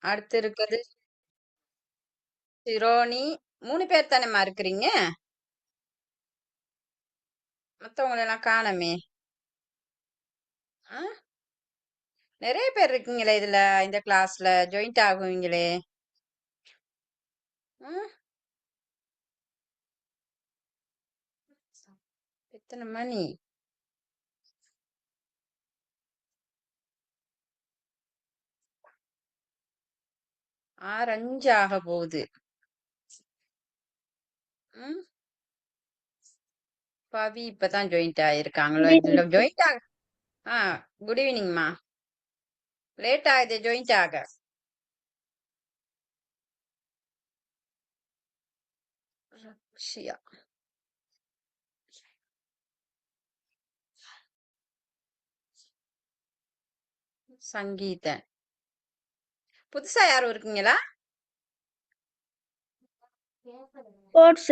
அடுத்து இருக்குது சிரோனி. 3 பேர் தானேம்மா இருக்கிறீங்க? மத்தவங்களெல்லாம் காணோமே! ஆ? நெறைய பேர் இருக்கீங்களே இதுல, இந்த கிளாஸ்ல. ஜாயிண்ட் ஆகுவீங்களே! ம். எத்தன மணி? 6:05 ஆக போகுது. ம். பவி இப்பதான் ஜாயிண்ட் ஆயிருக்காங்களோ? இல்ல ஜாயிண்ட் ஆக ஆ குட் ஈவினிங்மா. லேட் ஆகுது ஜாயிண்ட் ஆக. ரக்ஷியா. சங்கீதன். புதுசா யாரும் இருக்கீங்களா? Sports.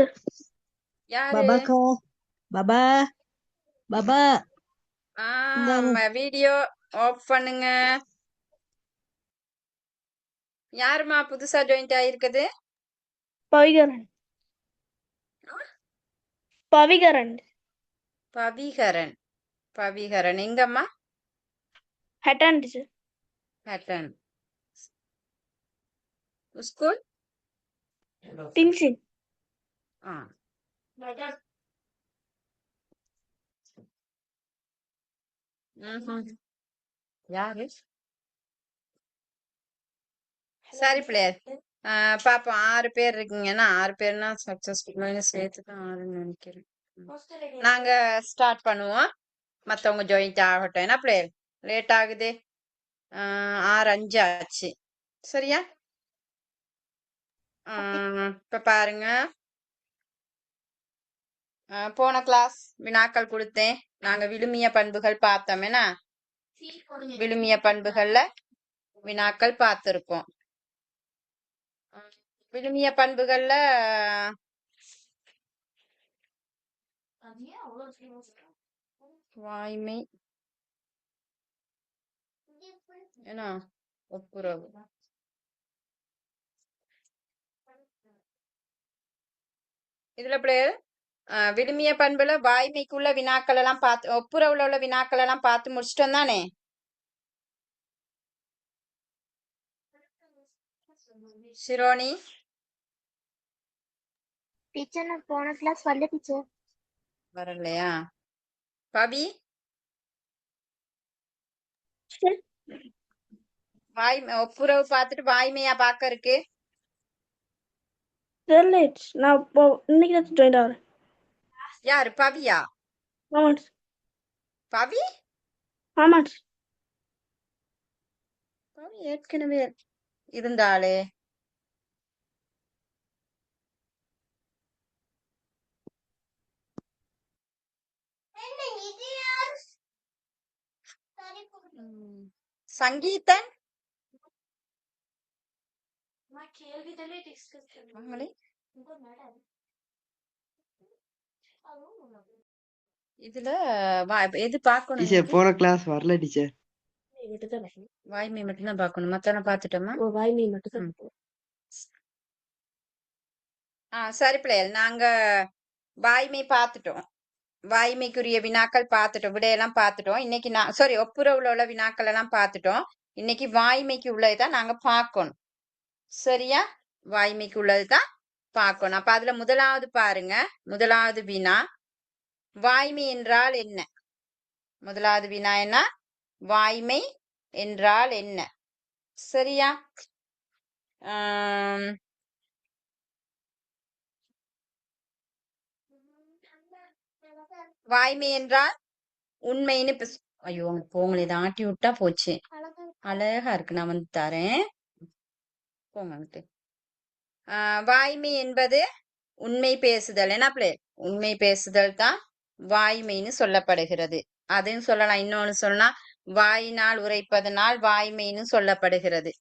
யாரு? பாபாக்கா பாபா பாபா இந்தாங்க. வீடியோ ஆஃப் பண்ணுங்க. யாருமா புதுசா ஜாயிண்ட் ஆயிருக்குது? Pavigaran. Pavigaran. பவிகரன். பவிகரன் எங்கம்மா? Hatton teacher. பேட்டன். ஸ்கூல்? Tingshin. ஆ. ம்ஹும். யாரு? சரி பிள்ளையர். பாப்போம் 6 பேர் இருக்கீங்கன்னா 6 பேர்னா சக்சஸ்ஃபுல் சேர்த்து தான் 6ன்னு நினைக்கிறேன். நாங்க ஸ்டார்ட் பண்ணுவோம். மத்தவங்க ஜாயிண்ட் ஆகட்டும். என்ன பிள்ளையர்? லேட் ஆகுது. 6:05 ஆச்சு. சரியா? இப்ப பாருங்க. போன கிளாஸ் வினாக்கள் கொடுத்தேன். நாங்க விழுமிய பண்புகள் பார்த்தோம். என்ன விழுமிய பண்புகள்ல வினாக்கள் பார்த்திருக்கோம். விழுமிய பண்புகள்ல வாய்மை என்ன ஒப்புரவு இதுல பிள்ளைகள் விழுமிய பண்புல வாய்மைக்குள்ள வினாக்கள் எல்லாம் பார்த்து ஒப்புரவுல உள்ள வினாக்கள் எல்லாம் பார்த்து முடிச்சிட்டோம் தானே? சிரோனி Teacher நான் போன கிளாஸ் வரல டீச்சர். வரலையா? பவி வாய்மை ஒப்புரவு பார்த்துட்டு வாய்மையா பார்க்க இருக்கு. தெரியல நான் இன்னைக்கு தான் ஜாயின் ஆகிறேன். யாரு? பவியா? ஆமா பவி ஆமா பவி ஏற்கனவே இருந்தாளே. சங்கீதன் வாங்களே. இதுல எது பார்க்கணும்? டீச்சர் போன கிளாஸ் வரல டீச்சர். வாய்மை மட்டும்தான் பார்க்கணும். மத்தவன பார்த்துட்டோமா? வாய்மை மட்டும். சரி பிள்ளைகள், நாங்க வாய்மை பார்த்துட்டோம். வாய்மைக்குரிய வினாக்கள் பார்த்துட்டோம். விடையெல்லாம் பார்த்துட்டோம். இன்னைக்கு ஒப்புரவுல உள்ள வினாக்கள் எல்லாம் பார்த்துட்டோம். இன்னைக்கு வாய்மைக்கு உள்ளதுதான் நாங்க பார்க்கணும். சரியா? வாய்மைக்கு உள்ளதுதான் பார்க்கணும். அப்ப அதுல முதலாவது பாருங்க. முதலாவது வினா வாய்மை என்றால் என்ன? முதலாவது வினா என்ன? வாய்மை என்றால் என்ன? சரியா? வாய்மை என்றால் உண்மைன்னு ஐயோ போங்களே, இதை ஆட்டி விட்டா போச்சு. அழகா இருக்கு. நான் வந்து தரேன். போங்க. வாய்மை என்பது உண்மை பேசுதல். என்ன பிள்ளை? உண்மை பேசுதல் தான் வாய்மைன்னு சொல்லப்படுகிறது. அதையும் சொல்லலாம். இன்னொன்னு சொல்லலாம், வாயினால் உரைப்பதனால் வாய்மைன்னு சொல்லப்படுகிறது.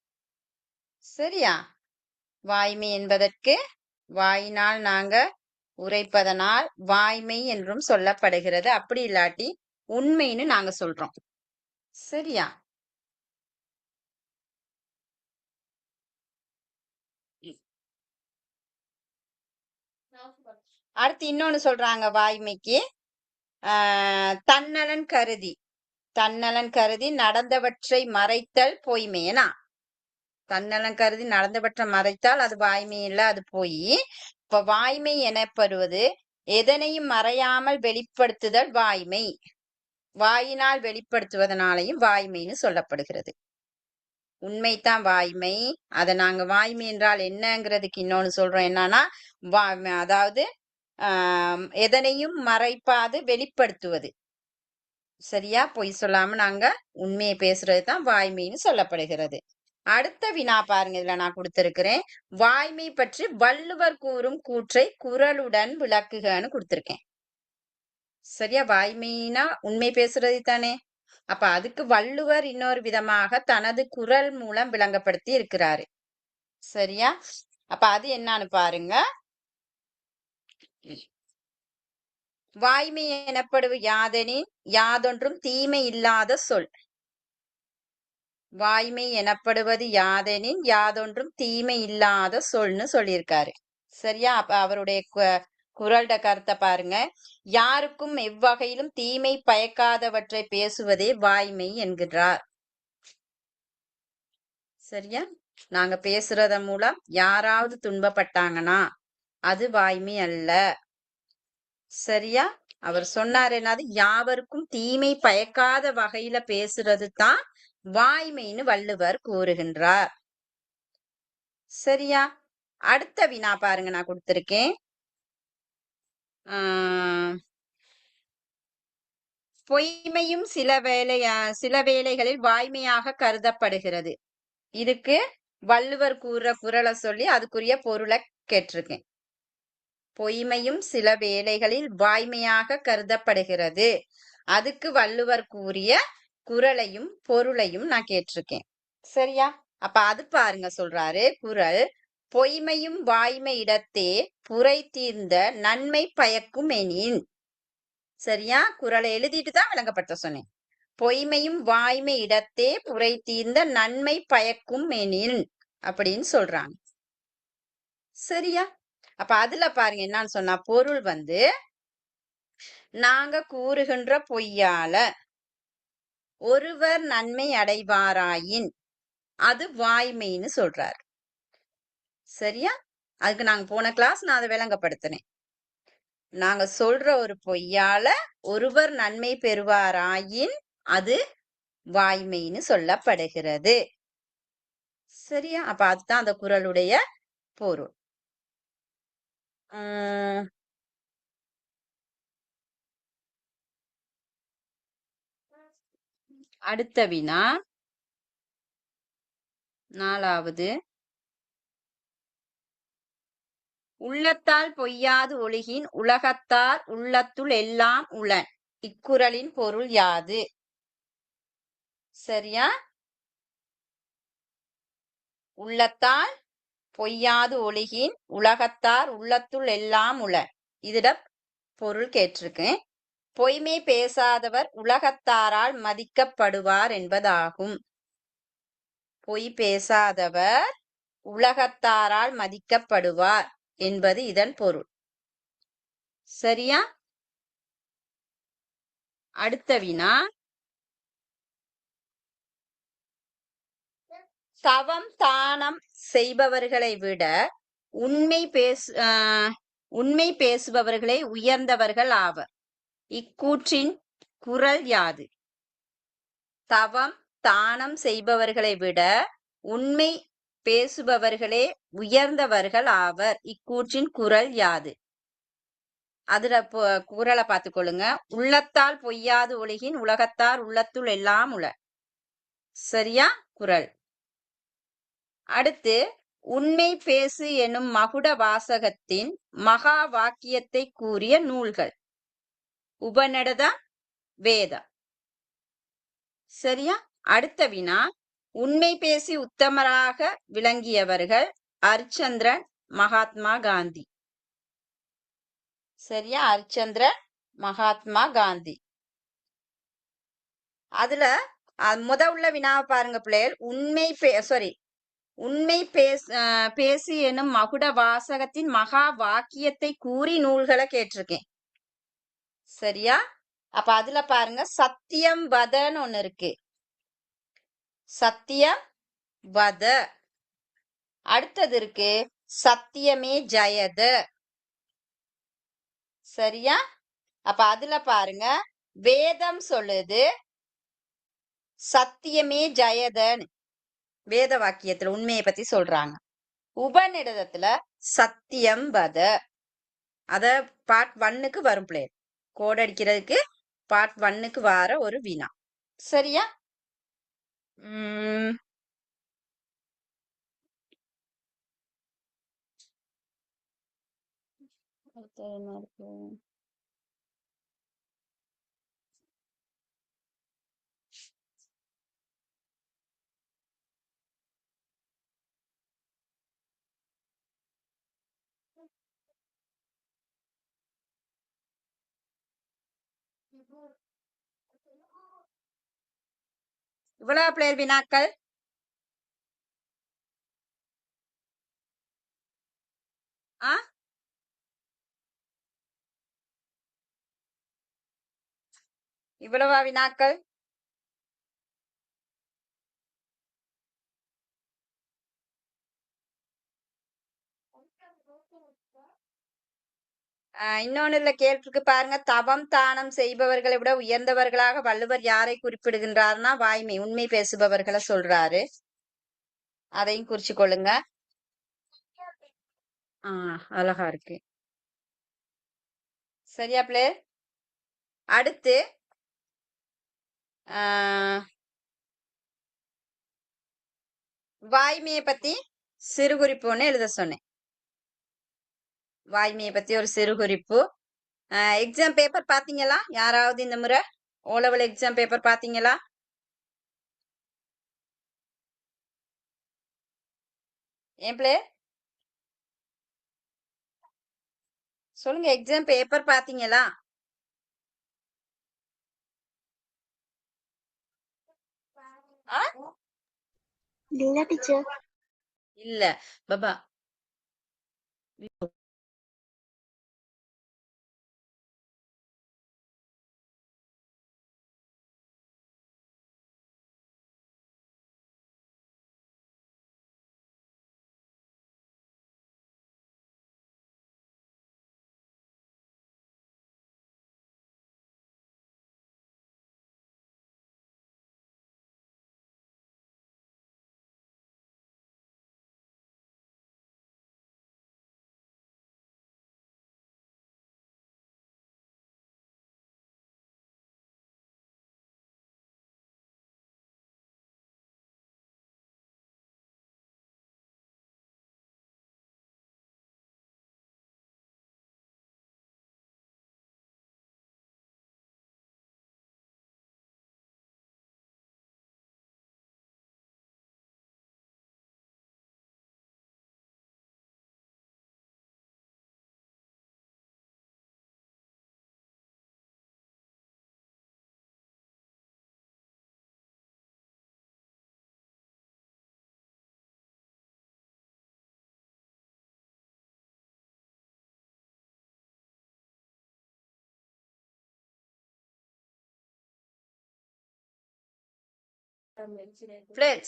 சரியா? வாய்மை என்பதற்கு வாயினால் நாங்க உரைப்பதனால் வாய்மை என்றும் சொல்லப்படுகிறது. அப்படி இல்லாட்டி உண்மைன்னு நாங்க சொல்றோம். சரியா? அடுத்து இன்னொன்னு சொல்றாங்க வாய்மைக்கு. தன்னலன் கருதி நடந்தவற்றை மறைத்தல் பொய்மையனா. தன்னலன் கருதி நடந்தவற்றை மறைத்தால் அது வாய்மை இல்ல, அது பொய். இப்ப வாய்மை எனப்படுவது எதனையும் மறையாமல் வெளிப்படுத்துதல் வாய்மை. வாயினால் வெளிப்படுத்துவதனாலையும் வாய்மைன்னு சொல்லப்படுகிறது. உண்மைதான் வாய்மை. அதை நாங்க வாய்மை என்றால் என்னங்கிறதுக்கு இன்னொன்னு சொல்றோம். என்னன்னா அதாவது எதனையும் மறைப்பாது வெளிப்படுத்துவது. சரியா? பொய் சொல்லாம நாங்க உண்மையை பேசுறது தான் வாய்மைன்னு சொல்லப்படுகிறது. அடுத்த வினா பாருங்க, இதுல நான் கொடுத்திருக்கிறேன். வாய்மை பற்றி வள்ளுவர் கூறும் கூற்றை குறளுடன் விளக்குகன்னு கொடுத்திருக்கேன். சரியா? வாய்மைனா உண்மை பேசுறது தானே. அப்ப அதுக்கு வள்ளுவர் இன்னொரு விதமாக தனது குறள் மூலம் விளங்கப்படுத்தி இருக்கிறாரு. சரியா? அப்ப அது என்னன்னு பாருங்க. வாய்மை எனப்படுவது யாதெனின் யாதொன்றும் தீமை இல்லாத சொல். வாய்மை எனப்படுவது யாதெனின் யாதொன்றும் தீமை இல்லாத சொல்னு சொல்லியிருக்காரு. சரியா? அப்ப அவருடைய குறள்ட கருத்தை பாருங்க. யாருக்கும் எவ்வகையிலும் தீமை பயக்காதவற்றை பேசுவதே வாய்மை என்கிறார். சரியா? நாங்க பேசுறத மூலம் யாராவது துன்பப்பட்டாங்கன்னா அது வாய்மை அல்ல. சரியா? அவர் சொன்னார் என்னது, யாவருக்கும் தீமை பயக்காத வகையில பேசுறது தான் வாய்மைன்னு வள்ளுவர் கூறுகின்றார். சரியா? அடுத்த வினா பாருங்க, நான் கொடுத்திருக்கேன். பொய்மையும் சில வேளைகளில் வாய்மையாக கருதப்படுகிறது. இதுக்கு வள்ளுவர் கூறுற குறளை சொல்லி அதுக்குரிய பொருளை கேட்டிருக்கேன். பொய்மையும் சில வேளைகளில் வாய்மையாக கருதப்படுகிறது. அதுக்கு வள்ளுவர் கூறிய குறளையும் பொருளையும் நான் கேட்டிருக்கேன். சரியா? அப்ப அது பாருங்க, சொல்றாரு குறள். பொய்மையும் வாய்மை இடத்தே புரை தீர்ந்த நன்மை பயக்கும் எனின். சரியா? குறளை எழுதிட்டு தான் விளங்கப்படுத்த சொன்னேன். பொய்மையும் வாய்மை இடத்தே புரை தீர்ந்த நன்மை பயக்கும் எனின் அப்படின்னு சொல்றாங்க. சரியா? அப்ப அதுல பாருங்க என்னன்னு சொன்னா, பொருள் நாங்க கூறுகின்ற பொய்யால ஒருவர் நன்மை அடைவாராயின் அது வாய்மைன்னு சொல்றாரு. சரியா? அதுக்கு நாங்க போன கிளாஸ் நான் அதை விளங்கப்படுத்தினேன். நாங்க சொல்ற ஒரு பொய்யால ஒருவர் நன்மை பெறுவாராயின் அது வாய்மைன்னு சொல்லப்படுகிறது. சரியா? அப்ப அதுதான் அந்த குறளுடைய பொருள். அடுத்த வினா 4வது. உள்ளத்தால் பொய்யாது ஒழுகின் உலகத்தார் உள்ளத்துள் எல்லாம் உளன். இக்குறளின் பொருள் யாது? சரியா? உள்ளத்தால் பொய்யாது ஒழுகின் உலகத்தார் உள்ளத்துள் எல்லாம் உளன். இதோட பொருள் கேட்டிருக்கேன். பொய்மை பேசாதவர் உலகத்தாரால் மதிக்கப்படுவார் என்பதாகும். பொய் பேசாதவர் உலகத்தாரால் மதிக்கப்படுவார் என்பது இதன் பொருள். சரியா? அடுத்த வினா. தவம் தானம் செய்பவர்களை விட உண்மை பேசுபவர்களே உயர்ந்தவர்கள் ஆவர். இக்கூற்றின் குறள் யாது? தவம் தானம் செய்பவர்களை விட உண்மை பேசுபவர்களே உயர்ந்தவர்கள் ஆவர். இக்கூற்றின் குறள் யாது? அதுல குறளை பார்த்துக்கொள்ளுங்க. உள்ளத்தால் பொய்யாது ஒழுகின் உலகத்தார் உள்ளத்துள் எல்லாம் உள. சரியா? குறள். அடுத்து, உண்மை பேசு எனும் மகுட வாசகத்தின் மகா வாக்கியத்தை கூறிய நூல்கள். உபநிடதம், வேதம். சரியா? அடுத்த வினா. உண்மை பேசி உத்தமராக விளங்கியவர்கள் அரிச்சந்திரன், மகாத்மா காந்தி. சரியா? அரிச்சந்திரன், மகாத்மா காந்தி. அதுல உள்ள வினாவை பாருங்க பிள்ளைகள். உண்மை பேசு எனும் மகுட வாசகத்தின் மகா வாக்கியத்தை கூறி நூல்களை கேட்டிருக்கேன். சரியா? அப்ப அதுல பாருங்க, சத்தியம் வதன்னு ஒண்ணு இருக்கு. சத்தியம் வத. அடுத்தது இருக்கு சத்தியமே ஜெயத. சரியா? அப்ப அதுல பாருங்க, வேதம் சொல்லுது சத்தியமே ஜெயதன்னு. வேத வாக்கியத்துல உண்மையை பத்தி சொல்றாங்க. உபநிடதத்துல சத்தியம் வத. அத பார்ட் 1க்கு வரும் பிள்ளைகள். கோட் அடிக்கிறதுக்கு பார்ட் 1க்கு வார ஒரு வினா. சரியா? அடுத்து என்ன இருக்கு? இவ்வளவு பிள்ளைகள் வினாக்கள். ஆ இவ்வளவா வினாக்கள்? இன்னொன்னுல கேட்டிருக்கு பாருங்க, தவம் தானம் செய்பவர்களை விட உயர்ந்தவர்களாக வள்ளுவர் யாரை குறிப்பிடுகின்றார்னா வாய்மை, உண்மை பேசுபவர்களை சொல்றாரு. அதையும் குறிச்சு கொள்ளுங்க. அழகா இருக்கு. சரியா பிள்ளை? அடுத்து வாய்மையை பத்தி சிறு குறிப்பு ஒண்ணு எழுத சொன்னேன். வாய்மையை பத்தி ஒரு சிறு குறிப்பு. எக்ஸாம் பேப்பர் பாத்தீங்களா? யாராவது இந்த முறை ஓ லெவல் எக்ஸாம் பேப்பர் பாத்தீங்களா? ஏன் பிள்ளை சொல்லுங்க, எக்ஸாம் பேப்பர் பாத்தீங்களா? இல்ல டீச்சர். இல்ல பாபா.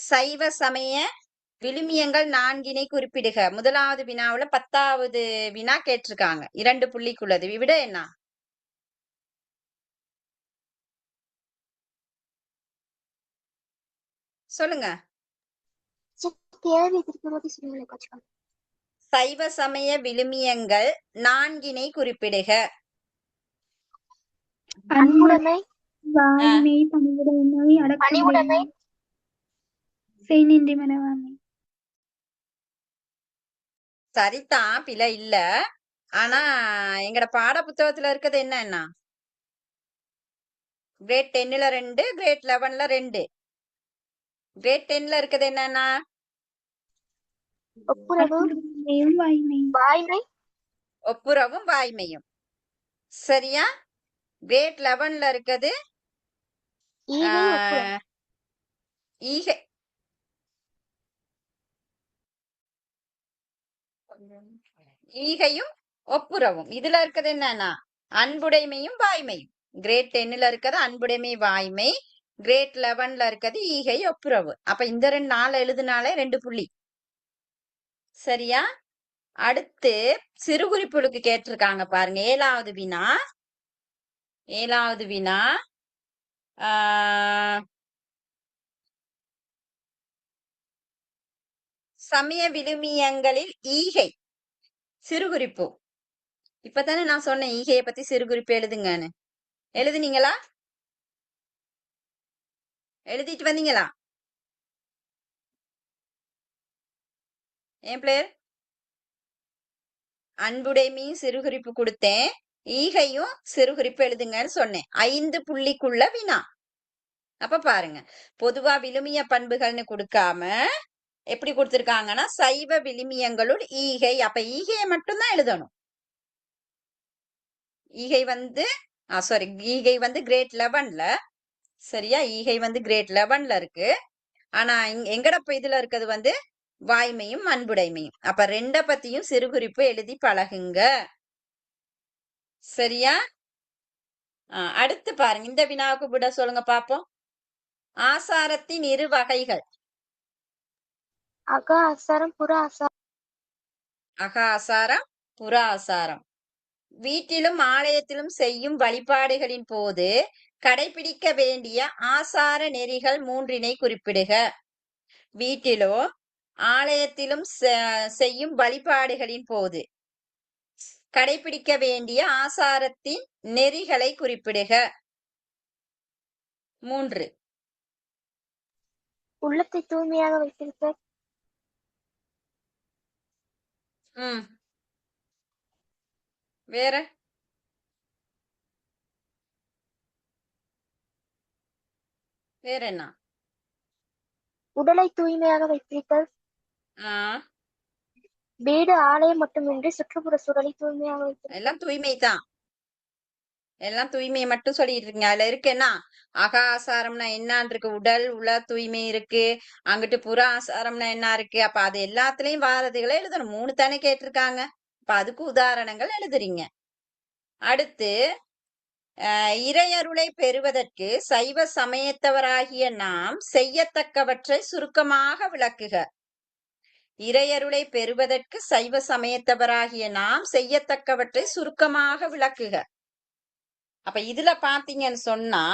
சைவ சமய விழுமியங்கள் 4 குறிப்பிடுக. முதலாவது வினாவுல 10வது வினா கேட்டிருக்காங்க. 2 புள்ளிக்குள்ளது. விட என்ன? சொல்லுங்க. சைவ சமய விழுமியங்கள் 4 குறிப்பிடுக. அன்புடைமை, வாய்மை, பணிவுடைமை, அடக்கமுடைமை, செய்நின்றி மறவாமை. சரிதான், பிழை இல்ல. ஆனா எங்கட பாட புத்தகத்துல இருக்கிறது என்ன? கிரேட் 10ல 2, கிரேட் 11ல 2. கிரேட் 10ல இருக்குது என்னன்னா ஒப்புரவும் வாய்மையும். சரியா? கிரேட் 11ல இருக்குது ஈகை. ஈகையும் ஒப்புரவும். இதுல இருக்கிறது என்னன்னா அன்புடைமையும் வாய்மையும். கிரேட் 10ல இருக்கிறது அன்புடைமை வாய்மை, கிரேட் 11ல இருக்கிறது ஈகை ஒப்புரவு. அப்ப இந்த 2 நாள் எழுதுனாலே 2 புள்ளி. சரியா? அடுத்து சிறுகுறிப்புகளுக்கு கேட்டிருக்காங்க பாருங்க. 7வது வினா. 7வது வினா சமய விழுமியங்களில் ஈகை சிறுகுறிப்பு. இப்பதானே நான் சொன்னேன் ஈகையை பத்தி சிறுகுறிப்பு எழுதுங்கன்னு. எழுதுனீங்களா? எழுதிட்டு வந்தீங்களா? ஏன் பிளேயர்? அன்புடைமையும் சிறுகுறிப்பு கொடுத்தேன், ஈகையும் சிறுகுறிப்பு எழுதுங்கன்னு சொன்னேன். 5 புள்ளிக்குள்ள வினா. அப்ப பாருங்க, பொதுவா விழுமிய பண்புகள்னு கொடுக்காம எப்படி கொடுத்திருக்காங்கன்னா சைவ விழுமியங்களுள் ஈகை. அப்ப ஈகையை மட்டும்தான் எழுதணும். ஈகை வந்து ஈகை வந்து கிரேட் 11ல. சரியா? ஈகை வந்து கிரேட் 11ல இருக்கு. ஆனா எங்கட இதுல இருக்கிறது வந்து வாய்மையும் அன்புடைமையும். அப்ப 2 பத்தியும் சிறுகுறிப்பு எழுதி பழகுங்க. சரியா? அடுத்து பாருங்க, இந்த வினாவுக்கு விட சொல்லுங்க பாப்போம். ஆசாரத்தின் 2 வகைகள். அக ஆசாரம், புற ஆசாரம். அக ஆசாரம், புற ஆசாரம். வீட்டிலும் ஆலயத்திலும் செய்யும் வழிபாடுகளின் போது கடைபிடிக்க வேண்டிய ஆசார நெறிகள் 3னை குறிப்பிடுக. வீட்டிலோ ஆலயத்திலும் செய்யும் வழிபாடுகளின் போது கடைபிடிக்க வேண்டிய ஆசாரத்தின் நெறிகளை குறிப்பிடுக. 3. உள்ளத்தை தூய்மையாக வைத்திருக்க. வேற? வேற என்ன? உடலை தூய்மையாக வைத்திருத்தல். வீடு ஆலயம் மட்டுமின்றி சுற்றுப்புற சூழலை தூய்மையாக வைத்திருத்தல். எல்லாம் தூய்மை தான். எல்லாம் தூய்மையை மட்டும் சொல்லிட்டு இருக்கீங்க. அதுல இருக்கு என்ன? அக ஆசாரம்னா என்னான் இருக்கு, உடல் உள தூய்மை இருக்கு. அங்கிட்டு புற ஆசாரம்னா என்ன இருக்கு. அப்ப அது எல்லாத்துலயும் வாரதுகளை எழுதணும். 3 தானே கேட்டிருக்காங்க. அப்ப அதுக்கு உதாரணங்கள் எழுதுறீங்க. அடுத்து இறையருளை பெறுவதற்கு சைவ சமயத்தவராகிய நாம் செய்யத்தக்கவற்றை சுருக்கமாக விளக்குக. இறையருளை பெறுவதற்கு சைவ சமயத்தவராகிய நாம் செய்யத்தக்கவற்றை சுருக்கமாக விளக்குக. அப்ப இதுல பாத்தீங்கன்னு சொன்னா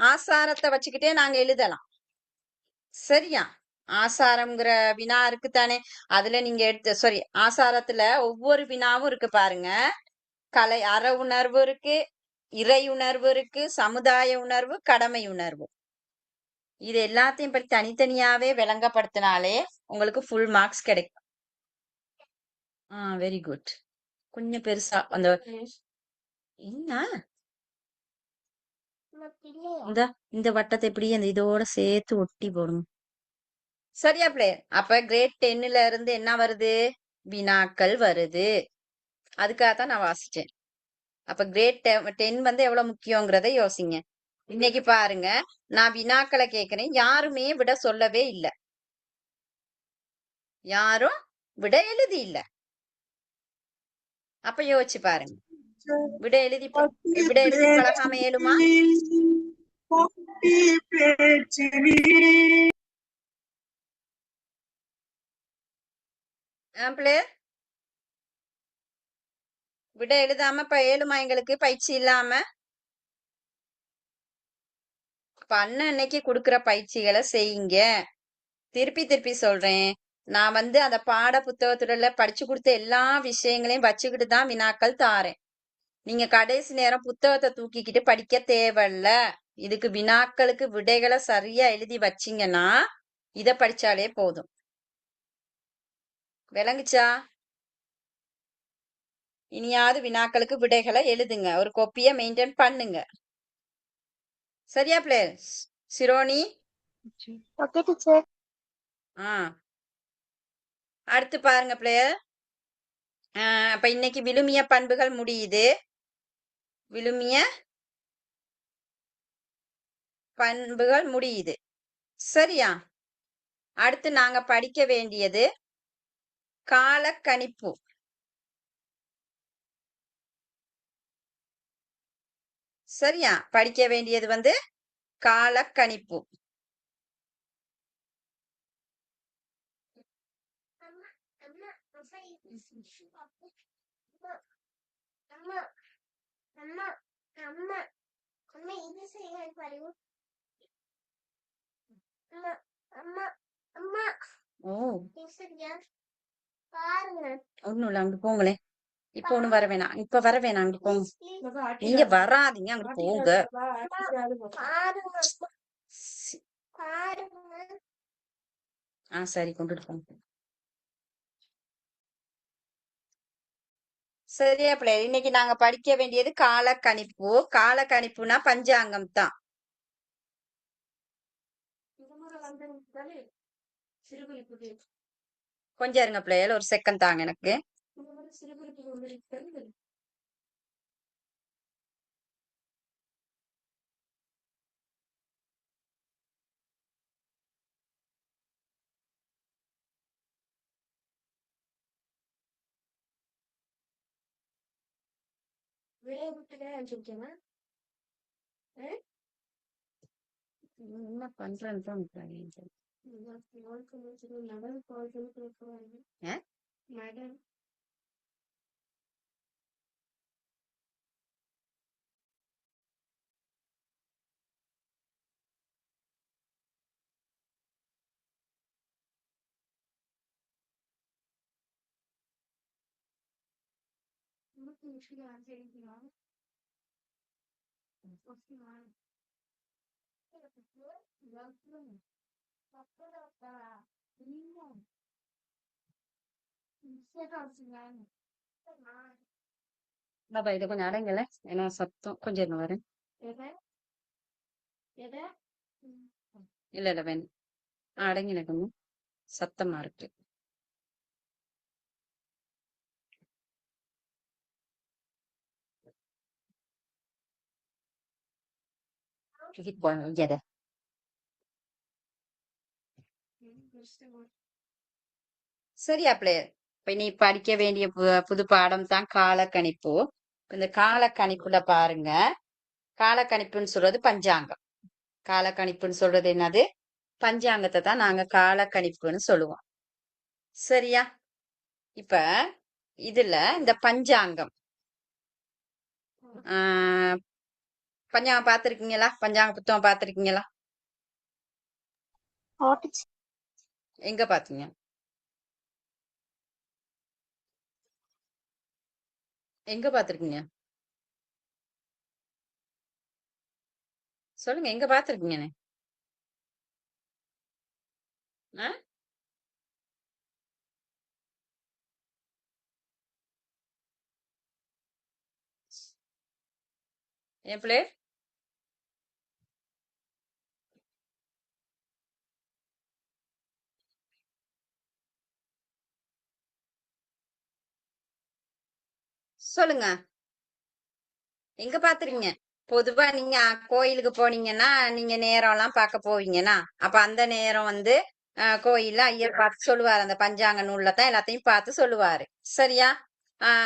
ஆசாரத்தை வச்சுக்கிட்டே நாங்க எழுதலாம். சரியா? ஆசாரம்ங்கிற வினா இருக்குத்தானே, அதுல நீங்க ஆசாரத்துல ஒவ்வொரு வினாவும் இருக்கு பாருங்க. கலை அற உணர்வு இருக்கு, இறை உணர்வு இருக்கு, சமுதாய உணர்வு, கடமை உணர்வு. இது எல்லாத்தையும் பற்றி தனித்தனியாவே விளங்கப்படுத்தினாலே உங்களுக்கு ஃபுல் மார்க்ஸ் கிடைக்கும். Very good. கொஞ்சம் பெருசா அந்த என்ன இந்த வட்டத்தை எப்படி அந்த இதோட சேர்த்து ஒட்டி போடும். சரியா பிளேயர்? அப்ப கிரேட் 10ல இருந்து என்ன வருது? வினாக்கள் வருது. அதுக்காகத்தான் நான் வாசிச்சேன். அப்ப கிரேட் 10 வந்து எவ்வளவு முக்கியங்கிறத யோசிங்க. இன்னைக்கு பாருங்க, நான் வினாக்களை கேட்கிறேன், யாருமே விட சொல்லவே இல்லை. யாரும் விட எழுதி இல்ல. அப்ப யோசிச்சு பாருங்க, விட எழுதி பழகாம இயலுமா? பிளேயர் விட எழுதாம இயலுமா? எங்களுக்கு பயிற்சி இல்லாம. பண்ண அன்னைக்கு கொடுக்குற பயிற்சிகளை செய்யுங்க. திருப்பி திருப்பி சொல்றேன், நான் வந்து அந்த பாட புத்தகத்துல படிச்சு கொடுத்த எல்லா விஷயங்களையும் வச்சுக்கிட்டு தான் வினாக்கள் தாரேன். நீங்க கடைசி நேரம் புத்தகத்தை தூக்கிக்கிட்டு படிக்க தேவையில்ல. இதுக்கு வினாக்களுக்கு விடைகளை சரியா எழுதி வச்சிங்கன்னா இத படிச்சாலே போதும். விளங்குச்சா? இனியாவது வினாக்களுக்கு விடைகளை எழுதுங்க, ஒரு கோப்பிய மெயின்டைன் பண்ணுங்க. சரியா பிளேயர்? சிரோனி? Okay teacher. அடுத்து பாருங்க பிளேயர், அப்ப இன்னைக்கு விழுமிய பண்புகள் முடியுது. விழுமிய பண்புகள் முடியுது. சரியா? அடுத்து நாங்க படிக்க வேண்டியது காலக்கணிப்பு. சரியா? படிக்க வேண்டியது வந்து காலக்கணிப்பு. ஓ ஒண்ணும் இல்ல, அங்க போங்களேன். இப்ப ஒண்ணும் வர வேணாம், இப்ப வர வேணாம், அங்க போங்க. நீங்க வராதீங்க, அங்க போங்க. சி- சரி, கொண்டுட்டு போங்க. சரியா பிள்ளை, இன்னைக்கு நாங்க படிக்க வேண்டியது காலக்கணிப்பு. காலக்கணிப்புனா பஞ்சாங்கம் தான். கொஞ்சம் இருங்க பிள்ளைகள், ஒரு செகண்ட் தாங்க எனக்கு. என்ன பண்றேன்னு தான் தெரியல. பாப்பா இதை கொஞ்சம் அடங்கல, ஏன்னா சத்தம். கொஞ்சம் இருங்க வரேன். இல்ல இல்ல வேணும், அடங்கின கொஞ்சம் சத்தமா இருக்கு. எதை சரியா பிள்ளையர், இப்ப நீ படிக்க வேண்டிய புது பாடம் தான் காலக்கணிப்பு. இந்த காலக்கணிப்புல பாருங்க, காலக்கணிப்புன்னு சொல்றது பஞ்சாங்கம். காலக்கணிப்புன்னு சொல்றது என்னது? பஞ்சாங்கத்தை தான் நாங்க காலக்கணிப்புன்னு சொல்லுவோம். சரியா? இப்ப இதுல இந்த பஞ்சாங்கம், பஞ்சாங்கம் பாத்திருக்கீங்களா? பஞ்சாங்க புத்தகம் பாத்திருக்கீங்களா? எங்க பாத்தீங்க? எங்க பாத்திருக்கீங்க? சொல்லுங்க, எங்க பாத்திருக்கீங்கன்னு. என் பிள்ளை சொல்லுங்க, எங்க பாத்துருக்கீங்க? பொதுவா நீங்க கோயிலுக்கு போனீங்கன்னா நீங்க நேரம் எல்லாம் பார்க்க போவீங்கன்னா, அப்ப அந்த நேரம் வந்து கோயில்ல ஐயர் பார்த்து சொல்லுவாரு, அந்த பஞ்சாங்க நூல்ல தான் எல்லாத்தையும் பார்த்து சொல்லுவாரு. சரியா?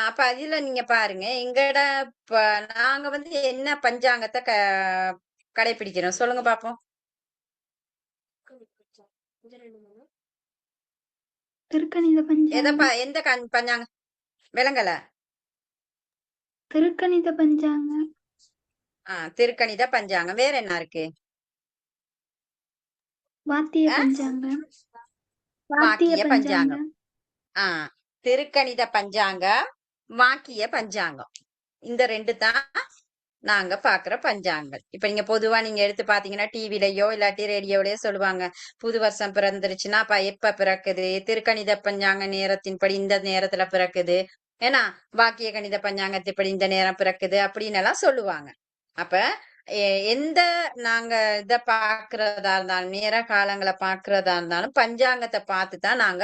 அப்ப அதுல நீங்க பாருங்க, எங்கட நாங்க வந்து என்ன பஞ்சாங்கத்தை கடைபிடிக்கிறோம் சொல்லுங்க பாப்போம். திருக்கணித பஞ்சாங்கம். எந்த பஞ்சாங்க விளங்கல? திருக்கணித பஞ்சாங்கம். திருக்கணித பஞ்சாங்கம். வேற என்ன இருக்கு? வாத்திய பஞ்சாங்கம். வாக்கிய பஞ்சாங்கம். திருக்கணித பஞ்சாங்கம், வாக்கிய பஞ்சாங்கம், இந்த ரெண்டு தான் நாங்க பாக்குற பஞ்சாங்கம். இப்ப நீங்க பொதுவா நீங்க எடுத்து பாத்தீங்கன்னா டிவிலயோ இல்லாட்டி ரேடியோலயோ சொல்லுவாங்க, புது வருஷம் பிறந்துருச்சுன்னா அப்ப எப்ப பிறக்குது, திருக்கணித பஞ்சாங்க நேரத்தின்படி இந்த நேரத்துல பிறக்குது, ஏன்னா வாக்கிய கணித பஞ்சாங்கத்தின்படி இந்த நேரம் பிறக்குது அப்படின்னு எல்லாம் சொல்லுவாங்க. அப்ப எந்த நாங்க இத பாக்குறதா இருந்தாலும், நேர காலங்களை பாக்குறதா இருந்தாலும் பஞ்சாங்கத்தை பார்த்துதான் நாங்க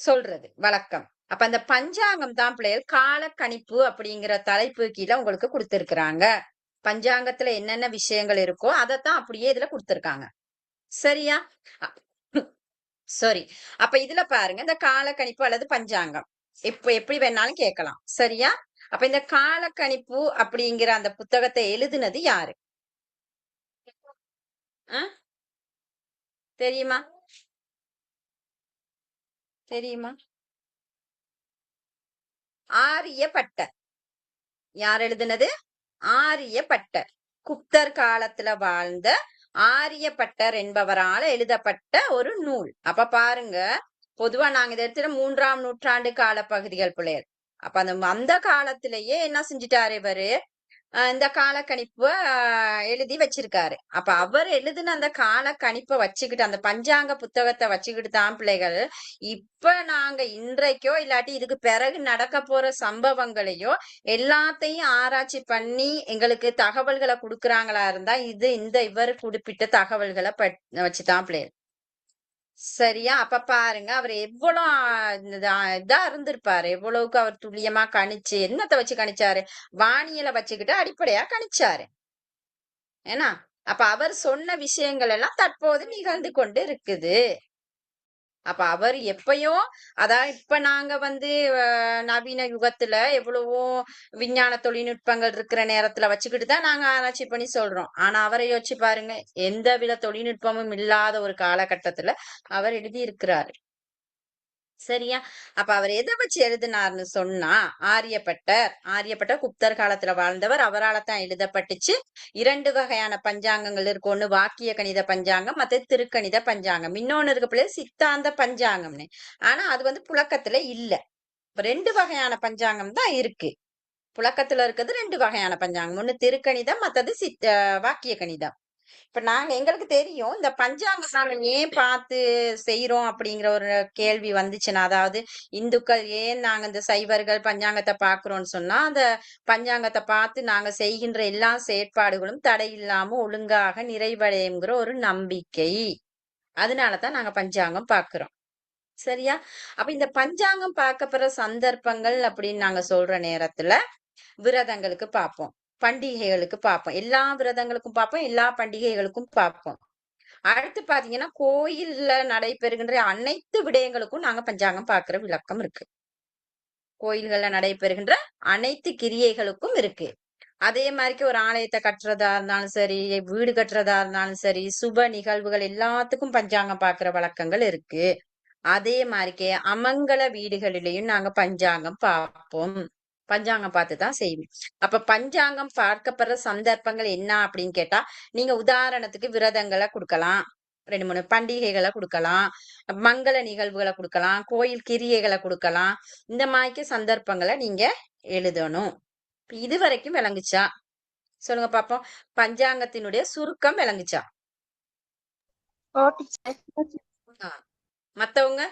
சொல்றது வழக்கம். அப்ப அந்த பஞ்சாங்கம் தான் பிள்ளைகள் காலக்கணிப்பு அப்படிங்கிற தலைப்பு கீழே உங்களுக்கு கொடுத்திருக்கிறாங்க. பஞ்சாங்கத்துல என்னென்ன விஷயங்கள் இருக்கோ அதைத்தான் அப்படியே இதுல கொடுத்திருக்காங்க. சரியா? சரி. அப்ப இதுல பாருங்க இந்த காலக்கணிப்பு அல்லது பஞ்சாங்கம். இப்ப எப்படி வேணாலும் கேட்கலாம். சரியா? அப்ப இந்த காலக்கணிப்பு அப்படிங்கிற அந்த புத்தகத்தை எழுதுனது யாரு? ஆ? தெரியுமா? தெரியுமா? ஆரியப்பட்டர். யார் எழுதுனது? ஆரியப்பட்டர். குப்தர் காலத்துல வாழ்ந்த ஆரியப்பட்டர் என்பவரால எழுதப்பட்ட ஒரு நூல். அப்ப பாருங்க, பொதுவா நாங்க இதை எடுத்துட்டு 3ஆம் நூற்றாண்டு கால பகுதிகள் பிள்ளைகள். அப்ப அந்த காலத்திலேயே என்ன செஞ்சுட்டாரு இவரு? இந்த காலக்கணிப்ப எழுதி வச்சிருக்காரு. அப்ப அவர் எழுதின அந்த காலக்கணிப்பை வச்சுக்கிட்டு அந்த பஞ்சாங்க புத்தகத்தை வச்சுக்கிட்டு தான் பிள்ளைகள் இப்ப நாங்க இன்றைக்கோ இல்லாட்டி இதுக்கு பிறகு நடக்க போற சம்பவங்களையோ எல்லாத்தையும் ஆராய்ச்சி பண்ணி எங்களுக்கு தகவல்களை கொடுக்கறாங்களா இருந்தா இந்த இவர் குறிப்பிட்ட தகவல்களை வச்சுதான் பிள்ளைகள். சரியா? அப்ப பாருங்க அவர் எவ்வளவு இதா இருந்திருப்பாரு. எவ்வளவுக்கு அவர் துல்லியமா கணிச்சு என்னத்தை வச்சு கணிச்சாரு? வானியலை வச்சுக்கிட்டு அடிப்படையா கணிச்சாரு. ஏன்னா அப்ப அவர் சொன்ன விஷயங்கள் எல்லாம் தற்போது நிகழ்ந்து கொண்டு இருக்குது. அப்ப அவர் எப்பயோ அதான் இப்ப நாங்க நவீன யுகத்துல எவ்வளவோ விஞ்ஞான தொழில்நுட்பங்கள் இருக்கிற நேரத்துல வச்சுக்கிட்டு தான் நாங்க ஆராய்ச்சி பண்ணி சொல்றோம். ஆனா அவரை யோசிச்சு பாருங்க, எந்தவித தொழில்நுட்பமும் இல்லாத ஒரு காலகட்டத்துல அவர் எழுதி இருக்கிறாரு. சரியா? அப்ப அவர் எதை வச்சு எழுதினார்னு சொன்னா ஆரியப்பட்டர் குப்தர் காலத்துல வாழ்ந்தவர். அவரால் தான் எழுதப்பட்டுச்சு. 2 வகையான பஞ்சாங்கங்கள் இருக்கு. ஒண்ணு வாக்கிய கணித பஞ்சாங்கம், மற்றது திருக்கணித பஞ்சாங்கம். இன்னொன்னு இருக்கு பிள்ளை சித்தாந்த பஞ்சாங்கம்னு. ஆனா அது புழக்கத்துல இல்ல. 2 வகையான பஞ்சாங்கம் தான் இருக்கு. புழக்கத்துல இருக்கிறது 2 வகையான பஞ்சாங்கம். ஒண்ணு திருக்கணிதம், மற்றது வாக்கிய கணிதம். இப்ப எங்களுக்கு தெரியும் இந்த பஞ்சாங்கம் நாங்க ஏன் பார்த்து செய்யறோம் அப்படிங்கிற ஒரு கேள்வி வந்துச்சுன்னா, அதாவது இந்துக்கள் ஏன் நாங்க இந்த சைவர்கள் பஞ்சாங்கத்தை பாக்குறோம்னு சொன்னா, அந்த பஞ்சாங்கத்தை பார்த்து நாங்க செய்கின்ற எல்லா செயற்பாடுகளும் தடையில்லாம ஒழுங்காக நிறைவடையுங்கிற ஒரு நம்பிக்கை. அதனாலதான் நாங்க பஞ்சாங்கம் பாக்குறோம். சரியா? அப்ப இந்த பஞ்சாங்கம் பார்க்கப்படுற சந்தர்ப்பங்கள் அப்படின்னு நாங்க சொல்ற நேரத்துல விரதங்களுக்கு பார்ப்போம், பண்டிகைகளுக்கு பார்ப்போம், எல்லா விரதங்களுக்கும் பார்ப்போம், எல்லா பண்டிகைகளுக்கும் பார்ப்போம். அடுத்து பாத்தீங்கன்னா கோயில்ல நடைபெறுகின்ற அனைத்து விடயங்களுக்கும் நாங்க பஞ்சாங்கம் பார்க்கிற விளக்கம் இருக்கு. கோயில்கள்ல நடைபெறுகின்ற அனைத்து கிரியைகளுக்கும் இருக்கு. அதே மாதிரிக்கு ஒரு ஆலயத்தை கட்டுறதா இருந்தாலும் சரி, வீடு கட்டுறதா இருந்தாலும் சரி, சுப நிகழ்வுகள் எல்லாத்துக்கும் பஞ்சாங்கம் பார்க்கிற வழக்கங்கள் இருக்கு. அதே மாதிரிக்கே அமங்கல வீடுகளிலையும் நாங்க பஞ்சாங்கம் பார்ப்போம். பஞ்சாங்கம் பார்த்துதான் செய்வோம். அப்ப பஞ்சாங்கம் பார்க்கப்படுற சந்தர்ப்பங்கள் என்ன அப்படின்னு கேட்டா, நீங்க உதாரணத்துக்கு விரதங்களை கொடுக்கலாம், 2-3 பண்டிகைகளை கொடுக்கலாம், மங்கள நிகழ்வுகளை கொடுக்கலாம், கோயில் கிரியைகளை கொடுக்கலாம். இந்த மாதிரி சந்தர்ப்பங்களை நீங்க எழுதணும். இது வரைக்கும் விளங்குச்சா? சொல்லுங்க பாப்போம். பஞ்சாங்கத்தினுடைய சுருக்கம் விளங்குச்சா? மத்தவங்க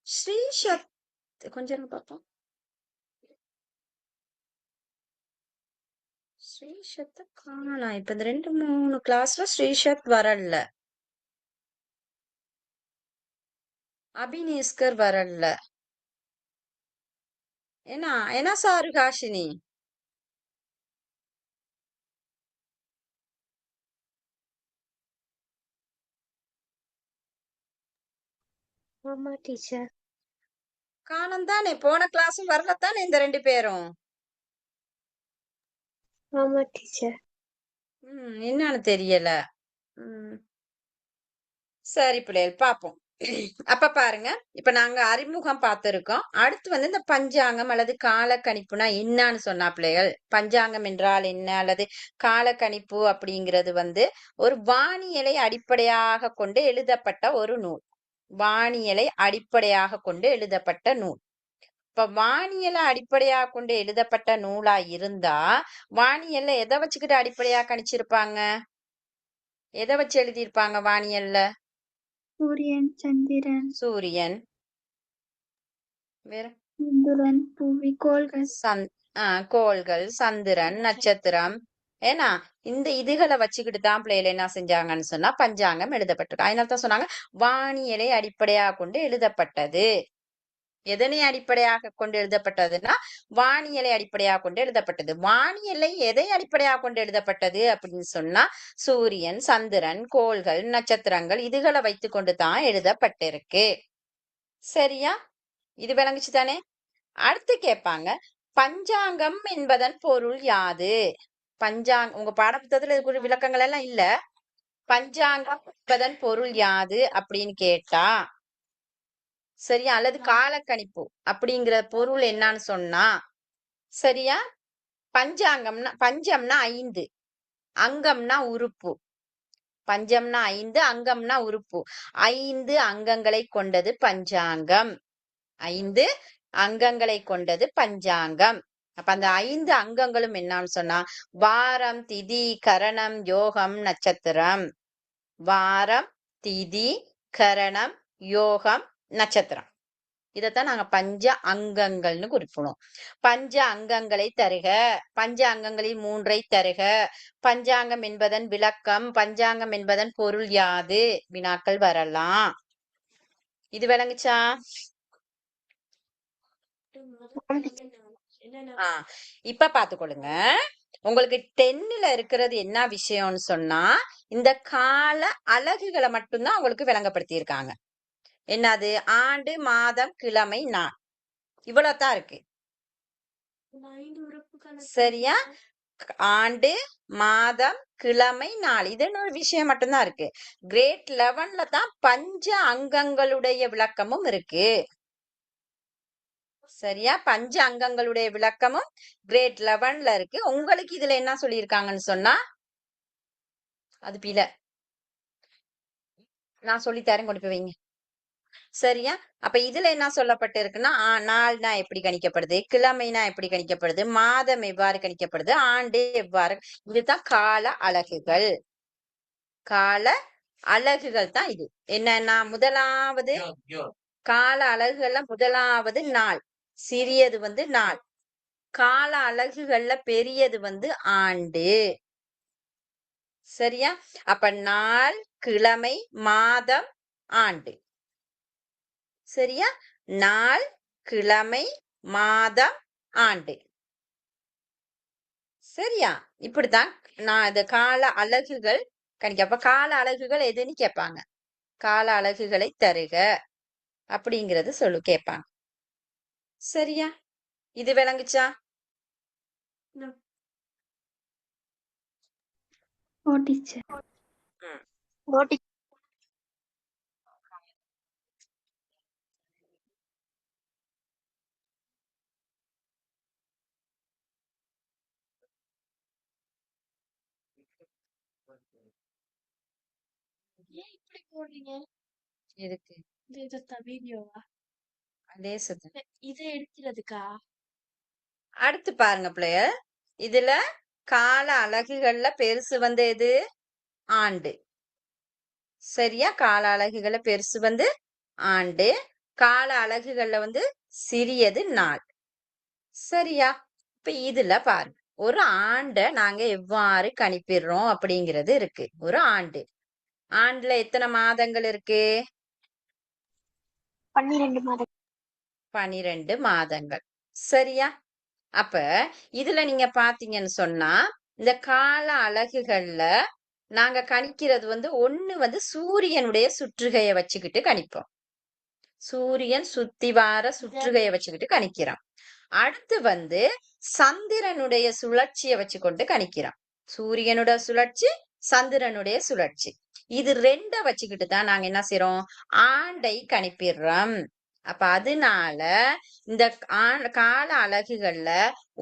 ஸ்ரீசத் கொஞ்சம் பாப்போம். ஸ்ரீசத்த காணலாம். இப்ப இந்த 2-3 கிளாஸ்ல ஸ்ரீசத் வரல, அபினேஸ்கர் வரல. என்ன சாருகாஷினி? ஆமா டீச்சர். காணம் தானே, போன கிளாஸும் வரலத்தானே இந்த 2 பேரும். ஆமா டீச்சர். என்னன்னு தெரியல. சரி பிள்ளைகள் பாப்போம். அப்ப பாருங்க, இப்ப நாங்க அறிமுகம் பார்த்திருக்கோம். அடுத்து இந்த பஞ்சாங்கம் அல்லது காலக்கணிப்புனா என்னன்னு சொன்னா பிள்ளைகள், பஞ்சாங்கம் என்றால் என்ன அல்லது காலக்கணிப்பு அப்படிங்கிறது ஒரு வானியலை அடிப்படையாக கொண்டு எழுதப்பட்ட ஒரு நூல். வானியலை அடிப்படையாக கொண்டு எழுதப்பட்ட நூல். இப்ப வானியலை அடிப்படையாக கொண்டு எழுதப்பட்ட நூலா இருந்தா வானியல்ல எதை வச்சுக்கிட்டு அடிப்படையா கணிச்சிருப்பாங்க? எதை வச்சு எழுதியிருப்பாங்க வானியல்ல? சூரியன், சந்திரன், சூரியன், வேற சந்திரன், புவி, கோள்கள், கோள்கள், சந்திரன், நட்சத்திரம். ஏன்னா இந்த இதுகளை வச்சுக்கிட்டு தான் பிள்ளைகள் என்ன செஞ்சாங்கன்னு சொன்னா பஞ்சாங்கம் எழுதப்பட்டிருக்கு. அதனால தான் சொன்னாங்க வானியலை அடிப்படையா கொண்டு எழுதப்பட்டது. எதனை அடிப்படையாக கொண்டு எழுதப்பட்டதுன்னா வானியலை அடிப்படையாக கொண்டு எழுதப்பட்டது. வானியலை எதை அடிப்படையாக கொண்டு எழுதப்பட்டது அப்படின்னு சொன்னா சூரியன், சந்திரன், கோள்கள், நட்சத்திரங்கள் இதுகளை வைத்து கொண்டு தான் எழுதப்பட்டிருக்கு. சரியா? இது விளங்குச்சு தானே? அடுத்து கேட்பாங்க, பஞ்சாங்கம் என்பதன் பொருள் யாது? உங்க பாடப்புத்தகத்துல இதுக்கு விளக்கங்கள் எல்லாம் இல்ல. பஞ்சாங்கம் என்பதன் பொருள் யாது அப்படின்னு கேட்டா சரியா, அல்லது காலக்கணிப்பு அப்படிங்கிற பொருள் என்னன்னு சொன்னா சரியா, பஞ்சம்னா 5, அங்கம்னா உறுப்பு. பஞ்சம்னா 5, அங்கம்னா உறுப்பு. 5 அங்கங்களை கொண்டது பஞ்சாங்கம். 5 அங்கங்களை கொண்டது பஞ்சாங்கம். அப்ப அந்த 5 அங்கங்களும் என்னன்னு சொன்னா வாரம், திதி, கரணம், யோகம், நட்சத்திரம். வாரம், திதி, கரணம், யோகம், நட்சத்திரம். இதத்தான் நாங்க பஞ்ச அங்கங்கள்னு குறிப்பிடுவோம். பஞ்ச அங்கங்களை தருக, பஞ்ச அங்கங்களில் 3ஐ தருக, பஞ்சாங்கம் என்பதன் விளக்கம், பஞ்சாங்கம் என்பதன் பொருள் யாது? வினாக்கள் வரலாம். இது விளங்குச்சா? இப்ப பாத்துக்கொள்ளுங்க. உங்களுக்கு 10ல இருக்கிறது என்ன விஷயம்னு சொன்னா இந்த கால அலகுகளை மட்டும்தான் உங்களுக்கு விளங்கப்படுத்தி இருக்காங்க. என்னது? ஆண்டு, மாதம், கிழமை, நாள். இவ்வளவுதான் இருக்கு. சரியா? ஆண்டு, மாதம், கிழமை, நாள். இது ஒரு விஷயம் மட்டும்தான் இருக்கு. கிரேட் 11ல தான் பஞ்ச அங்கங்களுடைய விளக்கமும் இருக்கு. சரியா? பஞ்ச அங்கங்களுடைய விளக்கமும் கிரேட் 11ல இருக்கு. உங்களுக்கு இதுல என்ன சொல்லியிருக்காங்கன்னு சொன்னா அது பில நான் சொல்லித்தரேன், கொண்டு போய் வைங்க. சரியா? அப்ப இதுல என்ன சொல்லப்பட்டு இருக்குன்னா நாள்னா எப்படி கணிக்கப்படுது, கிழமைனா எப்படி கணிக்கப்படுது, மாதம் எவ்வாறு கணிக்கப்படுது, ஆண்டு எவ்வாறு. இதுதான் கால அலகுகள். கால அலகுகள் தான் இது. என்னன்னா முதலாவது கால அலகுகள்ல முதலாவது நாள், சிறியது நாள். கால அலகுகள்ல பெரியது ஆண்டு. சரியா? அப்ப நாள், கிழமை, மாதம், ஆண்டு. சரியா? நாள், கிழமை, மாதம், ஆண்டு. சரியா? இப்படித்தான் நான் இந்த கால அலகுகள் கணிக்க. அப்ப கால அலகுகள் எதுன்னு கேட்பாங்க. கால அலகுகளை தருக அப்படிங்கறது கேட்பாங்க. சரியா? இது விளங்குச்சா? எதுக்கு? அடுத்து பாருங்க பிள்ளையர், இதுல கால அலகுகள்ல பெருசு எது? ஆண்டு. சரியா? கால அலகுகள்ல பெருசு ஆண்டு. கால அலகுகள்ல சிறியது நாள். சரியா? இப்ப இதுல பாருங்க, ஒரு ஆண்ட நாங்க எவ்வாறு கணிப்பிடுறோம் அப்படிங்கிறது இருக்கு. ஒரு ஆண்டு, ஆண்டுல எத்தனை மாதங்கள் இருக்கு? 12 மாதங்கள். 12 மாதங்கள். சரியா? அப்ப இதுல நீங்க பாத்தீங்கன்னு சொன்னா இந்த கால அலகுகள்ல நாங்க கணிக்கிறது ஒண்ணு சூரியனுடைய சுற்றுகையை வச்சுக்கிட்டு கணிப்போம். சூரியன் சுத்தி வார சுற்றுகையை வச்சுக்கிட்டு கணிக்கிறோம். அடுத்து சந்திரனுடைய சுழற்சியை வச்சுக்கொண்டு கணிக்கிறோம். சூரியனுடைய சுழற்சி, சந்திரனுடைய சுழற்சி. இது 2 வச்சுக்கிட்டு தான் நாங்க என்ன செய்யறோம்? ஆண்டை கணிப்பிடுறோம். அப்ப அதனால இந்த கால அலகுகள்ல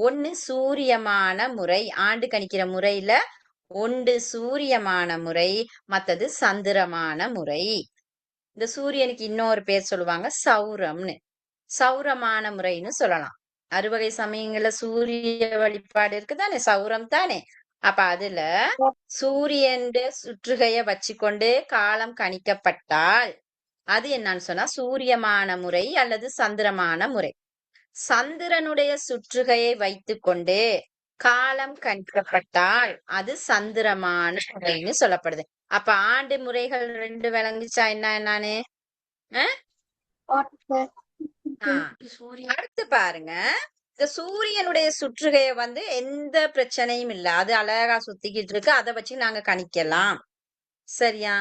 ஒண்ணு சூரியமான முறை, ஆண்டு கணிக்கிற முறையில ஒன்று சூரியமான முறை, மத்தது சந்திரமான முறை. இந்த சூரியனுக்கு இன்னொரு பேர் சொல்லுவாங்க சௌரம்னு. சௌரமான முறைன்னு சொல்லலாம். 60 சமயங்கள்ல சூரிய வழிபாடு இருக்குதானே, சௌரம் தானே. அப்ப அதுல சூரியன் சுற்றுகைய வச்சுக்கொண்டு காலம் கணிக்கப்பட்டால் அது என்னன்னு சொன்னா சூரியமான முறை அல்லது சந்திரமான முறை. சந்திரனுடைய சுற்றுகையை வைத்துக்கொண்டு காலம் கணிக்கப்பட்டால் அது சந்திரமான முறைன்னு சொல்லப்படுது. அப்ப ஆண்டு முறைகள் 2 விளங்குச்சா? என்னன்னு அடுத்து பாருங்க, இந்த சூரியனுடைய சுற்றுகைய எந்த பிரச்சனையும் இல்ல. அது அழகா சுத்திக்கிட்டு இருக்கு. அதை வச்சு நாங்க கணிக்கலாம். சரியா?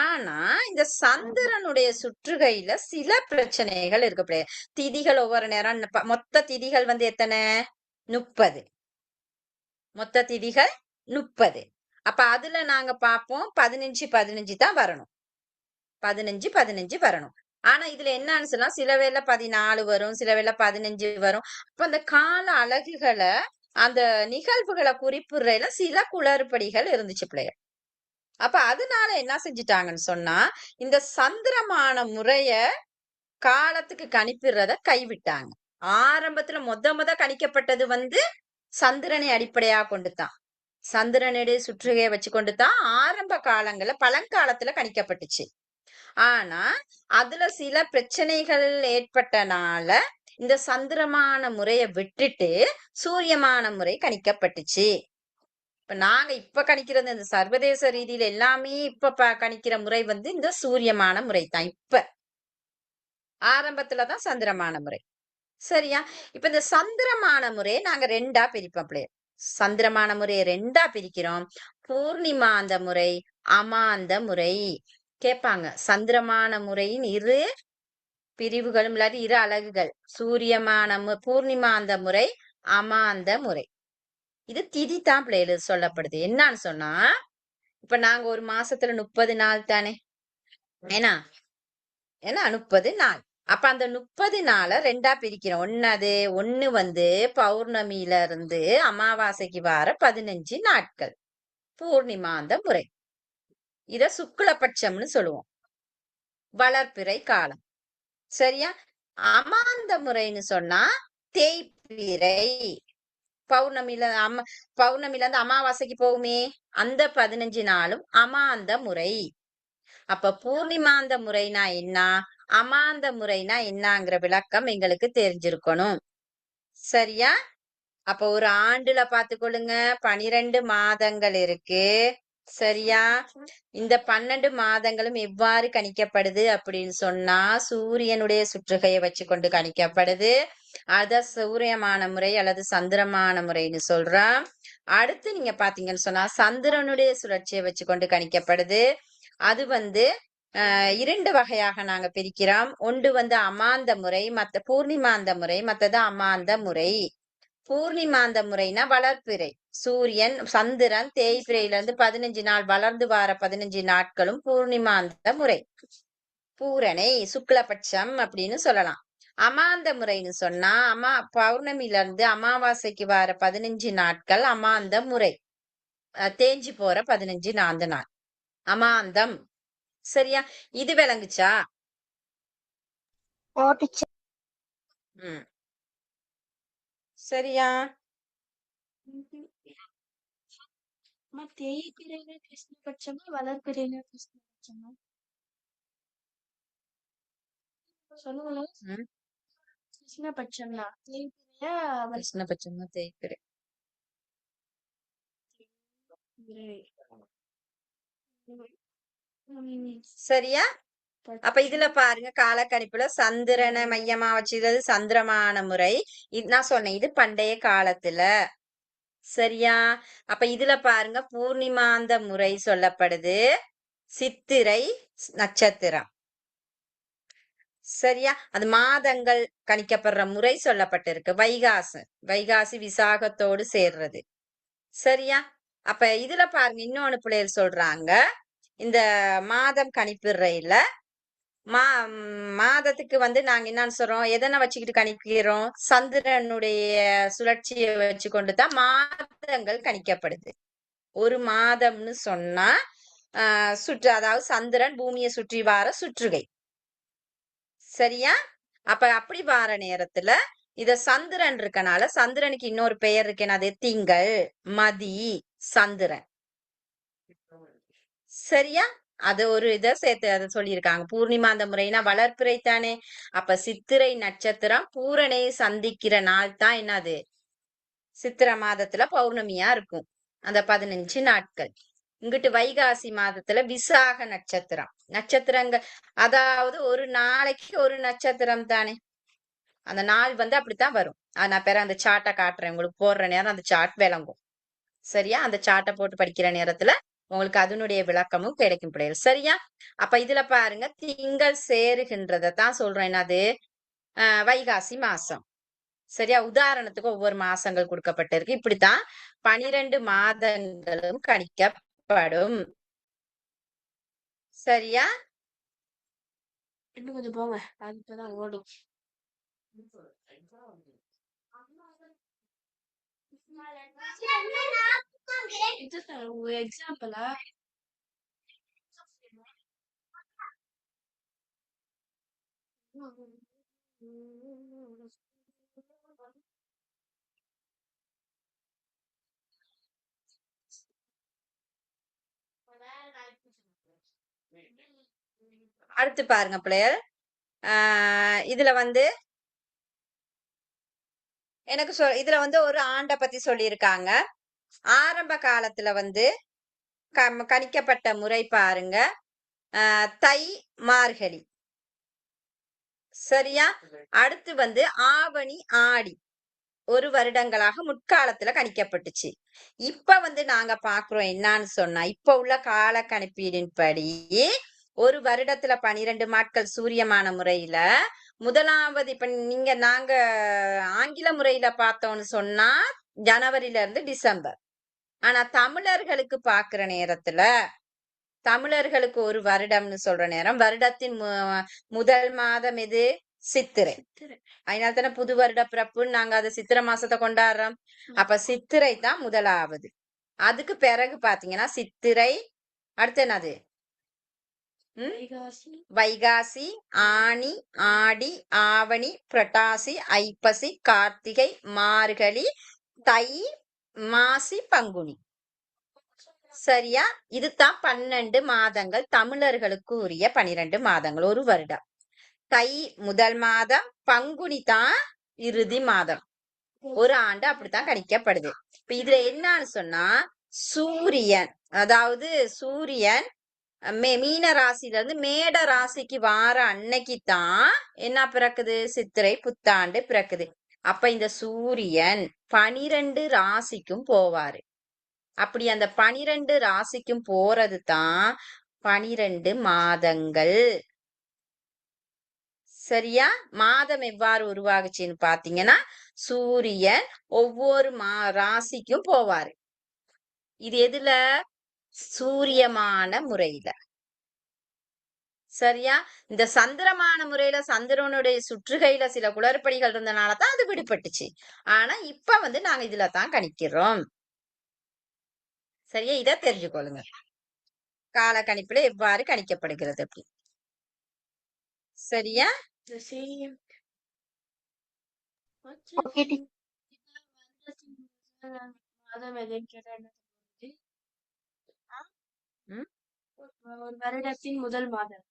ஆனா இந்த சந்திரனுடைய சுற்றுகையில சில பிரச்சனைகள் இருக்கு. திதிகள் ஒவ்வொரு நேரம் மொத்த திதிகள் எத்தனை? 30. மொத்த திதிகள் 30. அப்ப அதுல நாங்க பார்ப்போம் 15 15 தான் வரணும். 15 15 வரணும். ஆனா இதுல என்னன்னு சொன்னா சில வேளை 14 வரும், சில வேளை 15 வரும். அப்ப அந்த கால அலகுகளை அந்த நிகழ்வுகளை குறிப்பிடுறதுல சில குளறுபடிகள் இருந்துச்சு பிள்ளைய. அப்ப அதனால என்ன செஞ்சுட்டாங்கன்னு சொன்னா இந்த சந்திரமான முறைய காலத்துக்கு கணிப்பிடுறத கைவிட்டாங்க. ஆரம்பத்துல முத கணிக்கப்பட்டது சந்திரனை அடிப்படையா கொண்டுதான், சந்திரனுடைய சுற்றுகையை வச்சு கொண்டுதான் ஆரம்ப காலங்கள்ல பழங்காலத்துல கணிக்கப்பட்டுச்சு. ஆனா அதுல சில பிரச்சனைகள் ஏற்பட்டனால இந்த சந்திரமான முறையை விட்டுட்டு சூரியமான முறை கணிக்கப்பட்டுச்சு. இப்ப நாங்க இப்ப கணிக்கிறது இந்த சர்வதேச ரீதியில எல்லாமே இப்ப கணிக்கிற முறை இந்த சூரியமான முறை தான். இப்ப ஆரம்பத்துலதான் சந்திரமான முறை. சரியா? இப்ப இந்த சந்திரமான முறையை நாங்க ரெண்டா பிரிப்போம் பிள்ளையர். சந்திரமான முறையை ரெண்டா பிரிக்கிறோம். பூர்ணிமாந்த முறை, அமாந்த முறை கேட்பாங்க. சந்திரமான முறையின் இரு பிரிவுகளும் இல்லாட்டி இரு அலகுகள் சூரியமான பூர்ணிமாந்த முறை, அமாந்த முறை. இது திதி தான் பிள்ளைகள் சொல்லப்படுது. என்னன்னு சொன்னா இப்ப நாங்க ஒரு மாசத்துல 30 நாள் தானே, ஏன்னா 30 நாள். அப்ப அந்த 30 நாளை ரெண்டா பிரிக்கிறோம். ஒண்ணு பௌர்ணமியில இருந்து அமாவாசைக்கு வார 15 நாட்கள் பூர்ணிமாந்த முறை. இத சுக்லபட்சம்னு சொல்லுவோம், வளர்ப்பிறை காலம். சரியா? அமாந்த முறைன்னு சொன்னா தேய்பிறை. பௌர்ணமியில இருந்து அமாவாசைக்கு போகுமே அந்த 15 நாளும் அமாந்த முறை. அப்ப பூர்ணிமாந்த முறைனா என்ன, அமாந்த முறைனா என்னங்கிற விளக்கம் எங்களுக்கு தெரிஞ்சிருக்கணும். சரியா? அப்ப ஒரு ஆண்டுல பாத்துக்கொள்ளுங்க 12 மாதங்கள் இருக்கு. சரியா? இந்த 12 மாதங்களும் எவ்வாறு கணிக்கப்படுது அப்படின்னு சொன்னா சூரியனுடைய சுற்றுகையை வச்சு கொண்டு கணிக்கப்படுது. அத சூரியமான முறை அல்லது சந்திரமான முறைன்னு சொல்றோம். அடுத்து நீங்க பாத்தீங்கன்னு சொன்னா சந்திரனுடைய சுழற்சியை வச்சு கொண்டு கணிக்கப்படுது. அது 2 வகையாக நாங்க பிரிக்கிறோம். ஒன்று அமாந்த முறை, பூர்ணிமாந்த முறை, மற்றது அமாந்த முறை. பூர்ணிமாந்த முறைனா வளர்ப்பிறை. சூரியன் சந்திரன் தேய்பிறையில இருந்து 15 நாள் வளர்ந்து வார 15 நாட்களும் பூர்ணிமாந்த முறை, பூரணை சுக்லபட்சம் அப்படின்னு சொல்லலாம். அமாந்த முறைன்னு சொன்னா பௌர்ணமியில இருந்து அமாவாசைக்கு வார 15 நாட்கள் அமாந்த முறை, தேஞ்சு போற 15 நாள் அமாந்தம். சரியா? இது விளங்குச்சா? சரியா? தேய்பிறையில கிருஷ்ணபட்சமா வளர்பிறையில கிருஷ்ணபட்சமா சொல்லுங்க. கிருஷ்ணபட்சம்னா தேய்பிறையா கிருஷ்ணபட்சம்னா தேய்பிறை. சரியா? அப்ப இதுல பாருங்க காலக்கணிப்புல சந்திரனை மையமா வச்சுக்கிறது சந்திரமான முறை. நான் சொன்னேன் இது பண்டைய காலத்துல. சரியா? அப்ப இதுல பாருங்க பூர்ணிமாந்த முறை சொல்லப்படுது, சித்திரை நட்சத்திரம். சரியா? அது மாதங்கள் கணிக்கப்படுற முறை சொல்லப்பட்டிருக்கு. வைகாசி விசாகத்தோடு சேர்றது. சரியா? அப்ப இதுல பாருங்க இன்னொன்னு பிள்ளைகள் சொல்றாங்க, இந்த மாதம் கணிப்பிடுறையில மாதத்துக்கு நாங்க என்னன்னு சொல்றோம், எதனை வச்சுக்கிட்டு கணிக்கிறோம், சந்திரனுடைய சுழற்சியை வச்சு கொண்டுதான் மாதங்கள் கணிக்கப்படுது. ஒரு மாதம்னு சொன்னா அதாவது சந்திரன் பூமியை சுற்றி வார சுற்றுகை. சரியா? அப்ப அப்படி வார நேரத்துல இத சந்திரன் இருக்கனால சந்திரனுக்கு இன்னொரு பெயர் இருக்கேன், அது திங்கள், மதி, சந்திரன். சரியா? அது ஒரு இத சேர்த்து அதை சொல்லியிருக்காங்க. பூர்ணிமாந்த முறைனா வளர்ப்பிறை தானே. அப்ப சித்திரை நட்சத்திரம் பூரணை சந்திக்கிற நாள் தான் என்னது, சித்திரை மாதத்துல பௌர்ணமியா இருக்கும் அந்த 15 நாட்கள். இங்கிட்டு வைகாசி மாதத்துல விசாக நட்சத்திரங்கள், அதாவது ஒரு நாளைக்கு ஒரு நட்சத்திரம் தானே. அந்த நாள் வந்து அப்படித்தான் வரும். நான் பிறகு அந்த சார்ட்டை காட்டுறேன் உங்களுக்கு. போடுற நேரம் அந்த சார்ட் விளங்கும். சரியா? அந்த சார்ட்டை போட்டு படிக்கிற நேரத்துல உங்களுக்கு அதனுடைய விளக்கமும் கிடைக்கும் பிள்ளைகள். சரியா? அப்ப இதுல பாருங்க, திங்கள் சேருகின்றதை தான் சொல்றேன். என்னது? வைகாசி மாசம். சரியா? உதாரணத்துக்கு ஒவ்வொரு மாசங்கள் கொடுக்கப்பட்டிருக்கு. இப்படித்தான் 12 மாதங்களும் கணிக்கப்படும். சரியா? இன்னும் கொஞ்சம் போங்க, அது இப்பதான் ஓடும். எக்ஸாம்பிளா அடுத்து பாருங்க பிள்ளைகள், இதுல வந்து எனக்கு இதுல வந்து ஒரு ஆண்டை பத்தி சொல்லியிருக்காங்க. ஆரம்ப காலத்துல வந்து கணிக்கப்பட்ட முறை பாருங்க, தை மார்கழி. சரியா? அடுத்து வந்து ஆவணி ஆடி ஒரு வருடங்களாக முற்காலத்துல கணிக்கப்பட்டுச்சு. இப்ப வந்து நாங்க பாக்குறோம் என்னன்னு சொன்னா, இப்ப உள்ள கால கணிப்பீடின்படி ஒரு வருடத்துல 12 நாட்கள் சூரியமான முறையில முதலாவது, இப்ப நாங்க ஆங்கில முறையில பார்த்தோம்னு சொன்னா ஜனவரில இருந்து டிசம்பர். ஆனா தமிழர்களுக்கு பாக்குற நேரத்துல, தமிழர்களுக்கு ஒரு வருடம்னு சொல்ற நேரம், வருடத்தின் முதல் மாதம் எது? சித்திரை. அதனால தானே புது வருட பிறப்புன்னு நாங்க அதை சித்திரை மாசத்தை கொண்டாடுறோம். அப்ப சித்திரை தான் முதலாவது. அதுக்கு பிறகு பாத்தீங்கன்னா சித்திரை, அடுத்து என்னது? வைகாசி, ஆனி, ஆடி, ஆவணி, புரட்டாசி, ஐப்பசி, கார்த்திகை, மார்கழி, தை, மாசி, பங்குனி. சரியா? இதுதான் 12 மாதங்கள், தமிழர்களுக்கு உரிய 12 மாதங்கள் ஒரு வருடம். தை முதல் மாதம், பங்குனி தான் இறுதி மாதம். ஒரு ஆண்டு அப்படித்தான் கணிக்கப்படுது. இப்ப இதுல என்னன்னு சொன்னா, சூரியன், அதாவது சூரியன் மீன ராசில இருந்து மேட ராசிக்கு வார அன்னைக்கு தான் என்ன பிறக்குது? சித்திரை புத்தாண்டு பிறக்குது. அப்ப இந்த சூரியன் 12 ராசிக்கும் போவாரு. அப்படி அந்த 12 ராசிக்கும் போறது தான் 12 மாதங்கள். சரியா? மாதம் எவ்வாறு உருவாகுச்சுன்னு பாத்தீங்கன்னா, சூரியன் ஒவ்வொரு ராசிக்கும் போவாரு. இது எதுல? சூரியமான முறையில. சரியா? இந்த சந்திரமான முறையில சந்திரனுடைய சுற்றுகையில சில குளறுபடிகள் இருந்தனாலதான் அது விடுபட்டுச்சு. ஆனா இப்ப வந்து நாங்க இதுல தான் கணிக்கிறோம். சரியா? இத தெரிஞ்சுக்கொள்ளுங்க. கால கணிப்புல எவ்வாறு கணிக்கப்படுகிறது அப்படி. சரியா? ஒரு வருடத்தின் முதல் மாதம்.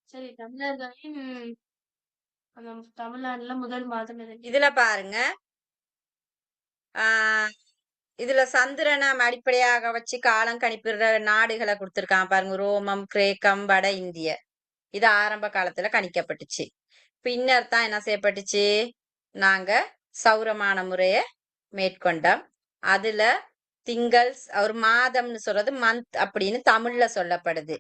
சரி, தமிழர்களின் தமிழ்நாடுல முதல் மாதம் இதுல பாருங்க, இதுல சந்திரனை அடிப்படையாக வச்சு காலம் கணிப்பிடுற நாடுகளை கொடுத்திருக்கான் பாருங்க. ரோமம், கிரேக்கம், வட இந்திய. இது ஆரம்ப காலத்துல கணிக்கப்பட்டுச்சு. பின்னர் தான் என்ன செய்யப்பட்டுச்சு? நாங்க சௌரமான முறைய மேற்கொண்டோம். அதுல திங்கள், ஒரு மாதம்னு சொல்றது மந்த் அப்படின்னு தமிழ்ல சொல்லப்படுது.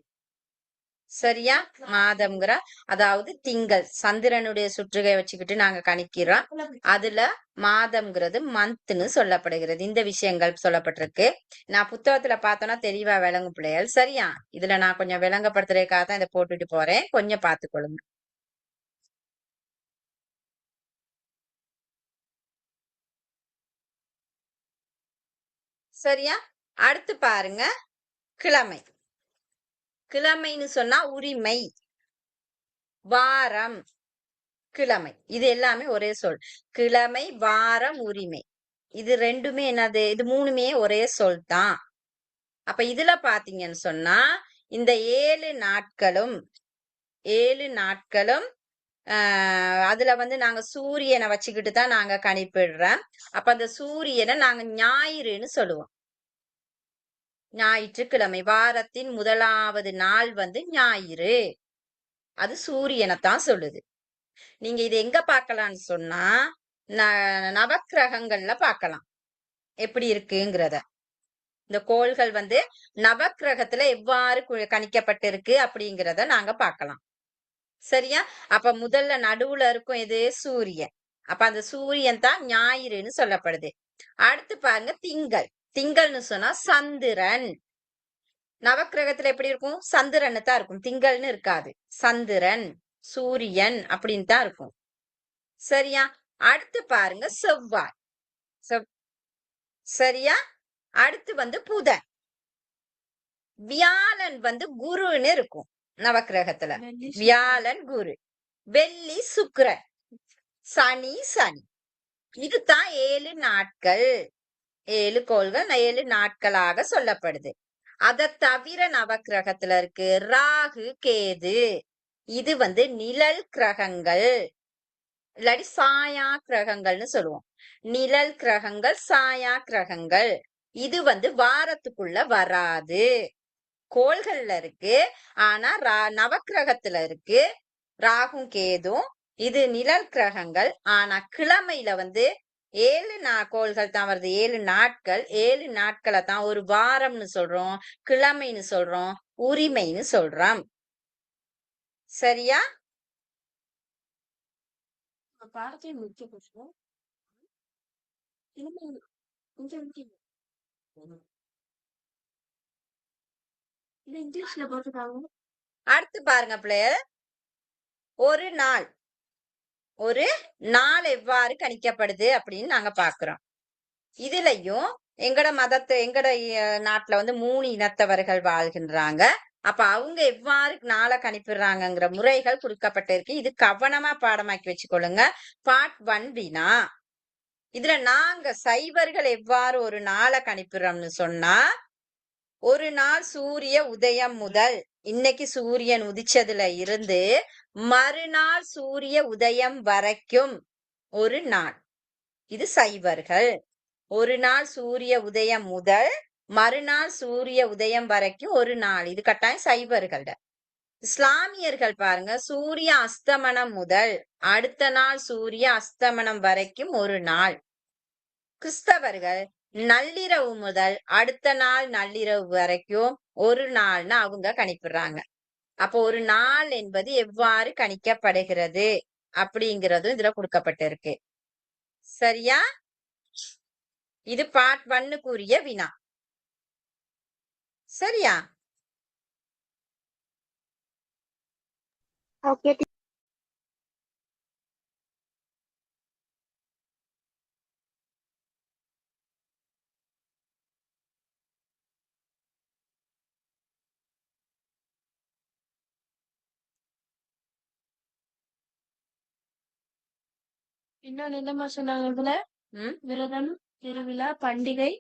சரியா? மாதம்ங்கிற, அதாவது திங்கள் சந்திரனுடைய சுற்றுகை வச்சுக்கிட்டு நாங்க கணிக்கிறோம். அதுல மாதம்ங்கிறது மந்த்னு சொல்லப்படுகிறது. இந்த விஷயங்கள் சொல்லப்பட்டிருக்கு. நான் புத்தகத்துல பார்த்தோன்னா தெளிவா விளங்கும் பிள்ளைகள். சரியா? இதுல நான் கொஞ்சம் விளங்கப்படுத்துறதுக்காக தான் இதை போட்டுட்டு போறேன். கொஞ்சம் பார்த்துக்கொள்ளுங்க. சரியா? அடுத்து பாருங்க, கிழமை. கிழமைன்னு சொன்னா உரிமை, வாரம், கிழமை. இது எல்லாமே ஒரே சொல். கிழமை, வாரம், உரிமை. இது ரெண்டுமே என்னது? இது மூணுமே ஒரே சொல் தான். அப்ப இதுல பாத்தீங்கன்னு சொன்னா, இந்த 7 நாட்களும் அதுல வந்து நாங்க சூரியனை வச்சுக்கிட்டு தான் நாங்க கணிப்பிடுறோம். அப்ப அந்த சூரியனை நாங்க ஞாயிறுன்னு சொல்லுவோம். ஞாயிற்றுக்கிழமை, வாரத்தின் முதலாவது நாள் வந்து ஞாயிறு. அது சூரியனை தான் சொல்லுது. நீங்க இது எங்க பார்க்கலாம்னு சொன்னா நவக்கிரகங்கள்ல பார்க்கலாம் எப்படி இருக்குங்கிறத. இந்த கோள்கள் வந்து நவக்கிரகத்துல எவ்வாறு கணிக்கப்பட்டிருக்கு அப்படிங்கிறத நாங்க பார்க்கலாம். சரியா? அப்ப முதல்ல நடுவுல இருக்கும் எது? சூரியன். அப்ப அந்த சூரியன் தான் ஞாயிறுன்னு சொல்லப்படுது. அடுத்து பாருங்க திங்கள். திங்கள்னு சொன்னா சந்திரன். நவக்கிரகத்துல எப்படி இருக்கும்? சந்திரன் தான் இருக்கும், திங்கள்னு இருக்காது. சந்திரன், சூரியன் அப்படின்னு தான் இருக்கும். சரியா? அடுத்து பாருங்க செவ்வாய். சரியா? அடுத்து வந்து புதன். வியாழன் வந்து குருன்னு இருக்கும் நவக்கிரகத்துல. வியாழன் குரு. வெள்ளி சுக்கிரன். சனி சனி. இதுதான் 7 நாட்கள். 7 கோள்கள் 7 நாட்களாக சொல்லப்படுது. அதை தவிர நவக்கிரகத்துல இருக்கு ராகு கேது. இது வந்து நிழல் கிரகங்கள், இல்லாட்டி சாயா கிரகங்கள்னு சொல்லுவோம். நிழல் கிரகங்கள், சாயா கிரகங்கள். இது வந்து வாரத்துக்குள்ள வராது. கோள்கள்ல இருக்கு, ஆனா நவக்கிரகத்துல இருக்கு ராகும் கேதும். இது நிழல் கிரகங்கள், ஆனா கிழமையில வந்து 7 கோள்கள் தான் வருது. 7 நாட்கள். 7 நாட்களை தான் ஒரு வாரம்னு சொல்றோம், கிழமைன்னு சொல்றோம், உரிமைன்னு சொல்றோம். சரியா? பாடத்தை முக்கிய பிரச்சனை இங்கிலீஷ்ல போட்டுருக்காங்க. அடுத்து பாருங்க பிள்ளைகள், ஒரு நாள் ஒரு நாள் எவ்வாறு கணிக்கப்படுது அப்படின்னு நாங்க பாக்குறோம். இதுலயும் எங்கட எங்கட நாட்டுல வந்து 3 இனத்தவர்கள் வாழ்கின்றாங்க. அப்ப அவங்க எவ்வாறு நாளை கணிப்பிடுறாங்கங்கிற முறைகள் கொடுக்கப்பட்டிருக்கு. இது கவனமா பாடமாக்கி வச்சுக்கொள்ளுங்க. பார்ட் 1 வினா. இதுல நாங்க சைவர்கள் எவ்வாறு ஒரு நாளை கணிப்பிடுறோம்னு சொன்னா, ஒரு நாள் சூரிய உதயம் முதல், இன்னைக்கு சூரியன் உதிச்சதுல இருந்து மறுநாள் சூரிய உதயம் வரைக்கும் ஒரு நாள். இது சைவர்கள். ஒரு நாள் சூரிய உதயம் முதல் மறுநாள் சூரிய உதயம் வரைக்கும் ஒரு நாள். இது கட்டாயம் சைவர்கள்ட. இஸ்லாமியர்கள் பாருங்க, சூரிய அஸ்தமனம் முதல் அடுத்த நாள் சூரிய அஸ்தமனம் வரைக்கும் ஒரு நாள். கிறிஸ்தவர்கள் நள்ளிரவு முதல் அடுத்த நாள் நள்ளிரவு வரைக்கும் ஒரு நாள்னு அவங்க கணிப்பிடுறாங்க. அப்போ ஒரு நாள் என்பது எவ்வாறு கணிக்கப்படுகிறது அப்படிங்கிறதும் இதுல கொடுக்கப்பட்டிருக்கு. சரியா? இது பார்ட் 1க்குரிய வினா. சரியா? ஓகே. இன்னொன்னு என்னமா சொன்னாங்க இதுல? விரதம், திருவிழா, பண்டிகை.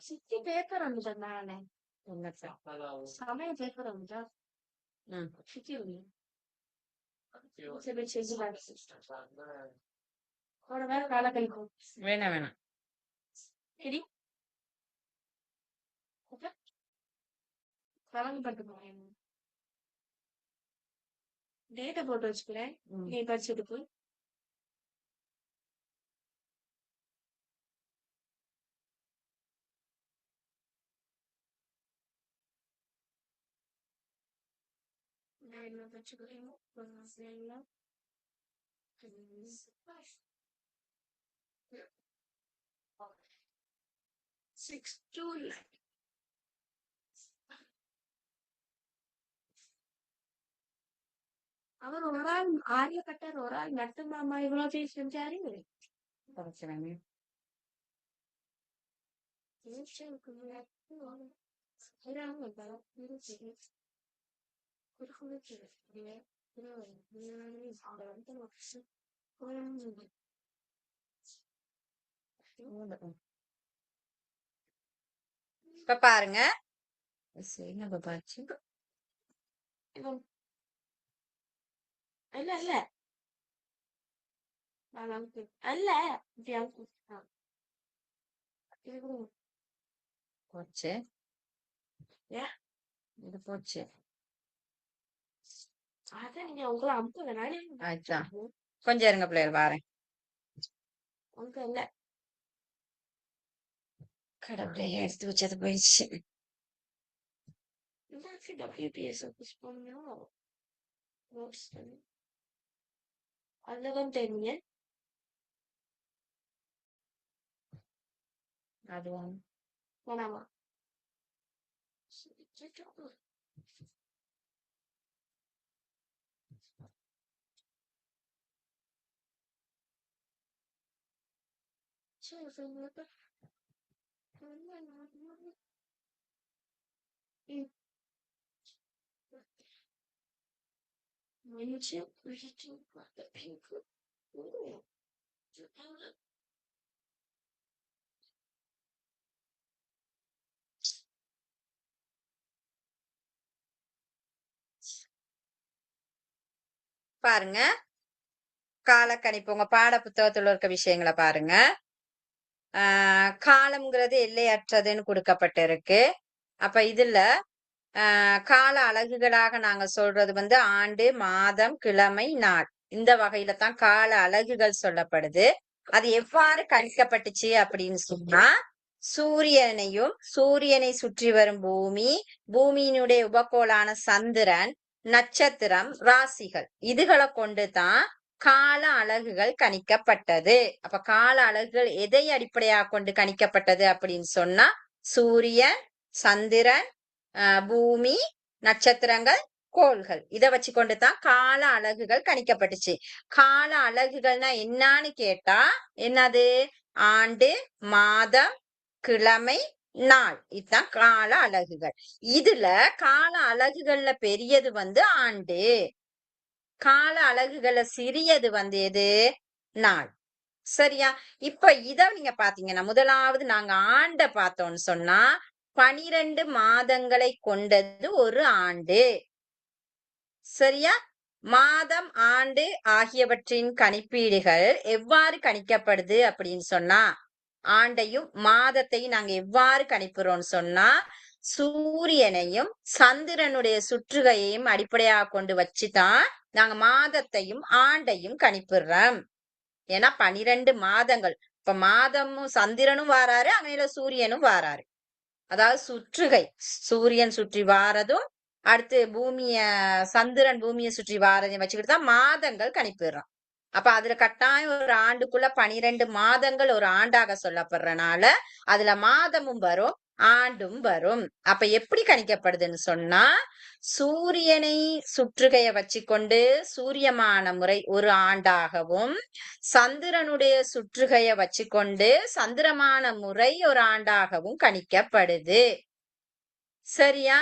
சித்தி பேப்பர் வந்துட்டானே சமய பேப்பர் வந்துட்டா சித்தி வேற கால கழிக்கும். வேணாம் வேணாம். சரி கலந்து பட்டு போறேன். டேட்டா போட்டு வச்சுக்கிறேன், நீ படிச்சுட்டு போய். அவர் ஒரு ஆள் ஆரிய கட்டார், ஒரு ஆள் நட்டு மாமா இவ்வளவு செஞ்சாரு. இப்ப பாருங்க, இல்ல இல்ல அல்ல போச்சு. ஏன்? இது போச்சு. அதான் நீங்க உங்களை அமுக்குங்க நானே அதுதான். கொஞ்சம் இருங்க பிள்ளைகள் வாரேன். உங்க இல்ல கடவுளை எடுத்து வச்சது போயிடுச்சு. WPS ஆஃபீஸ் போனோம் நோட்ஸ் அதுதான் தெரியுங்க. அதுவும் போனாமா பாருங்க, காலக்கணிப்பு உங்க பாட புத்தகத்துல இருக்க விஷயங்களை பாருங்க. காலம்ங்கிறது எல்லையற்றதுன்னு கொடுக்கப்பட்டிருக்கு. அப்ப இதுல கால அலகுகளாக நாங்க சொல்றது வந்து ஆண்டு, மாதம், கிழமை, நாள், இந்த வகையில தான் கால அலகுகள் சொல்லப்படுது. அது எவ்வாறு கணிக்கப்பட்டுச்சு அப்படின்னு சொன்னா, சூரியனையும் சூரியனை சுற்றி வரும் பூமி, பூமியினுடைய உபகோளான சந்திரன், நட்சத்திரம், ராசிகள், இதுகளை கொண்டுதான் கால அலகுகள் கணிக்கப்பட்டது. அப்ப கால அலகுகள் எதை அடிப்படையாக கொண்டு கணிக்கப்பட்டது அப்படின்னு சொன்னா, சூரியன், சந்திரன், பூமி, நட்சத்திரங்கள், கோள்கள், இதை வச்சு கொண்டுதான் கால அலகுகள் கணிக்கப்பட்டுச்சு. கால அலகுகள்னா என்னன்னு கேட்டா என்னது? ஆண்டு, மாதம், கிழமை, நாள், இதுதான் கால அலகுகள். இதுல கால அலகுகள்ல பெரியது வந்து ஆண்டு, கால அலகுகள்ல சிறியது வந்து எது? நாள். சரியா? இப்ப இத நீங்க பாத்தீங்கன்னா, முதலாவது நாங்க ஆண்ட பார்த்தோம்னு சொன்னா 12 மாதங்களை கொண்டது ஒரு ஆண்டு. சரியா? மாதம், ஆண்டு ஆகியவற்றின் கணிப்பீடுகள் எவ்வாறு கணிக்கப்படுது அப்படின்னு சொன்னா, ஆண்டையும் மாதத்தையும் நாங்க எவ்வாறு கணிப்புறோம்னு சொன்னா, சூரியனையும் சந்திரனுடைய சுற்றுகையையும் அடிப்படையாக கொண்டு வச்சுதான் நாங்க மாதத்தையும் ஆண்டையும் கணிப்பிடுறோம். ஏன்னா 12 மாதங்கள். இப்ப மாதமும் சந்திரனும் வாராரு, அங்கே சூரியனும் வாராரு. அதாவது சுற்றுகை, சூரியன் சுற்றி வாரதும் அடுத்து சந்திரன் பூமியை சுற்றி வாரதையும் வச்சுக்கிட்டு தான் மாதங்கள் கணிப்பிடுறோம். அப்ப அதுல கட்டாயம் ஒரு ஆண்டுக்குள்ள 12 மாதங்கள் ஒரு ஆண்டாக சொல்லப்படுறனால அதுல மாதமும் வரும், ஆண்டும் வரும். அப்ப எப்படி கணிக்கப்படுதுன்னு சொன்னா, சூரியனை சுற்றுகைய வச்சுக்கொண்டு சூரியமான முறை ஒரு ஆண்டாகவும், சந்திரனுடைய சுற்றுகைய வச்சுக்கொண்டு சந்திரமான முறை ஒரு ஆண்டாகவும் கணிக்கப்படுது. சரியா?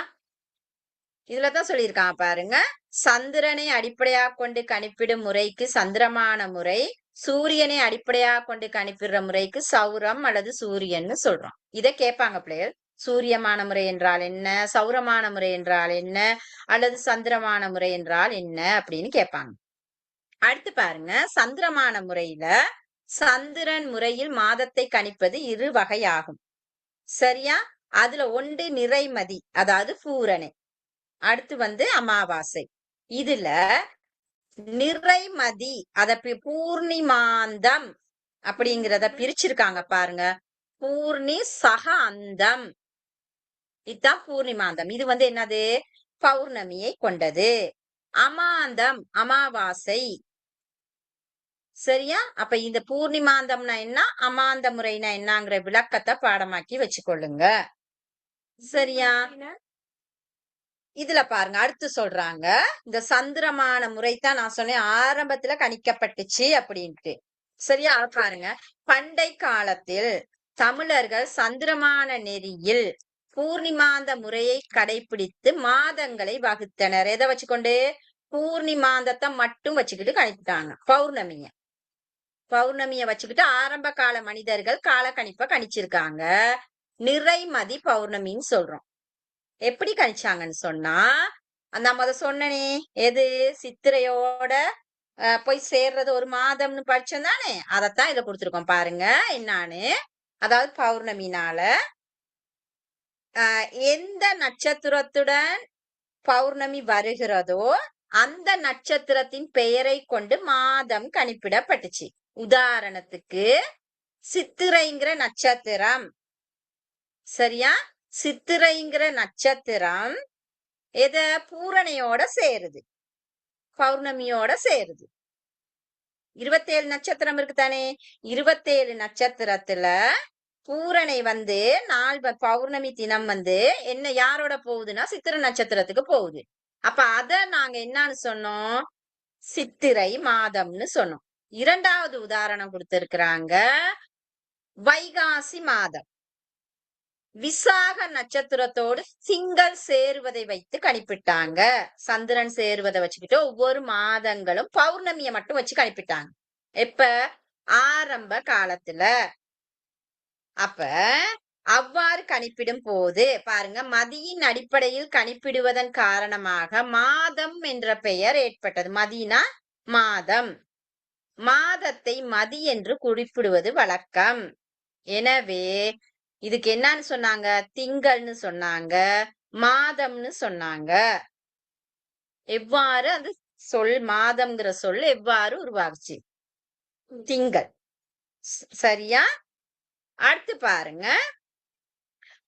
இதுலதான் சொல்லியிருக்காங்க பாருங்க, சந்திரனை அடிப்படையாக கொண்டு கணிப்பிடும் முறைக்கு சந்திரமான முறை, சூரியனை அடிப்படையாக கொண்டு கணிப்பிடுற முறைக்கு சௌரம் அல்லது சூரியன்னு சொல்றோம். இதை கேட்பாங்க பிள்ளைகள். சூரியமான முறை என்றால் என்ன, சௌரமான முறை என்றால் என்ன, அல்லது சந்திரமான முறை என்றால் என்ன அப்படின்னு கேட்பாங்க. அடுத்து பாருங்க, சந்திரமான முறையில சந்திரன் முறையில் மாதத்தை கணிப்பது 2 வகையாகும். சரியா? அதுல ஒன்று நிறைமதி, அதாவது பூரணை, அடுத்து வந்து அமாவாசை. இதுல நிறைமதி அத பூர்ணிமாந்தம் அப்படிங்கிறத பிரிச்சிருக்காங்க பாருங்க. பூர்ணி சக அந்தம், இதுதான் பூர்ணிமாந்தம். இது வந்து என்னது? பௌர்ணமியை கொண்டது. அமாந்தம் அமாவாசை. சரியா? அப்ப இந்த பூர்ணிமாந்தம்னா என்ன, அமாந்த முறைனா என்னங்கிற விளக்கத்தை பாடமாக்கி வச்சுக்கொள்ளுங்க. சரியா? இதுல பாருங்க, அடுத்து சொல்றாங்க, இந்த சந்திரமான முறைதான் நான் சொன்னேன் ஆரம்பத்துல கணிக்கப்பட்டுச்சு அப்படின்ட்டு. சரியா? பாருங்க, பண்டை காலத்தில் தமிழர்கள் சந்திரமான நெறியில் பூர்ணிமாந்த முறையை கடைபிடித்து மாதங்களை வகுத்தனர். எதை வச்சுக்கொண்டு? பூர்ணிமாந்தத்தை மட்டும் வச்சுக்கிட்டு கணித்தாங்க. பௌர்ணமிய வச்சுக்கிட்டு ஆரம்ப கால மனிதர்கள் கால கணிப்பை கணிச்சிருக்காங்க. நிறைமதி பௌர்ணமின்னு சொல்றோம். எப்படி கணிச்சாங்கன்னு சொன்னா, நம்ம அதை சொன்னனே, எது? சித்திரையோட போய் சேர்றது ஒரு மாதம்னு படிச்சோம் தானே, அதைத்தான் இதை கொடுத்துருக்கோம் பாருங்க. என்னான்னு, அதாவது பௌர்ணமி நாள எந்த நட்சத்திரத்துடன் பௌர்ணமி வருகிறதோ அந்த நட்சத்திரத்தின் பெயரை கொண்டு மாதம் கணிப்பிடப்பட்டுச்சு. உதாரணத்துக்கு சித்திரைங்கிற நட்சத்திரம், சரியா? சித்திரைங்கிற நட்சத்திரம் எத பூரணையோட சேருது, பௌர்ணமியோட சேருது. 27 நட்சத்திரம் இருக்கு தானே, 27 நட்சத்திரத்துல பூரணை நாள் பௌர்ணமி தினம் என்ன யாரோட போகுதுன்னா சித்திரை நட்சத்திரத்துக்கு போகுது. அப்ப அத நாங்க என்னன்னு சொன்னோம், சித்திரை மாதம்னு சொன்னோம். இரண்டாவது உதாரணம் கொடுத்திருக்கிறாங்க, வைகாசி மாதம். விசாக நட்சத்திரத்தோடு திங்கள் சேருவதை வைத்து கணிப்பிட்டாங்க. சந்திரன் சேருவதை வச்சுக்கிட்டு ஒவ்வொரு மாதங்களும் பௌர்ணமியை மட்டும் வச்சு கணிப்பிட்டாங்க. எப்ப? ஆரம்ப காலத்துல. அப்ப அவ்வாறு கணிப்பிடும் போது பாருங்க, மதியின் அடிப்படையில் கணிப்பிடுவதன் காரணமாக மாதம் என்ற பெயர் ஏற்பட்டது. மதினா மாதம், மாதத்தை மதி என்று குறிப்பிடுவது வழக்கம். எனவே இதுக்கு என்னன்னு சொன்னாங்க, திங்கள்னு சொன்னாங்க, மாதம்னு சொன்னாங்க. எவ்வாறு அந்த சொல் மாதம்ங்கிற சொல் எவ்வாறு உருவாகுச்சு? திங்கள். சரியா? அடுத்து பாருங்க,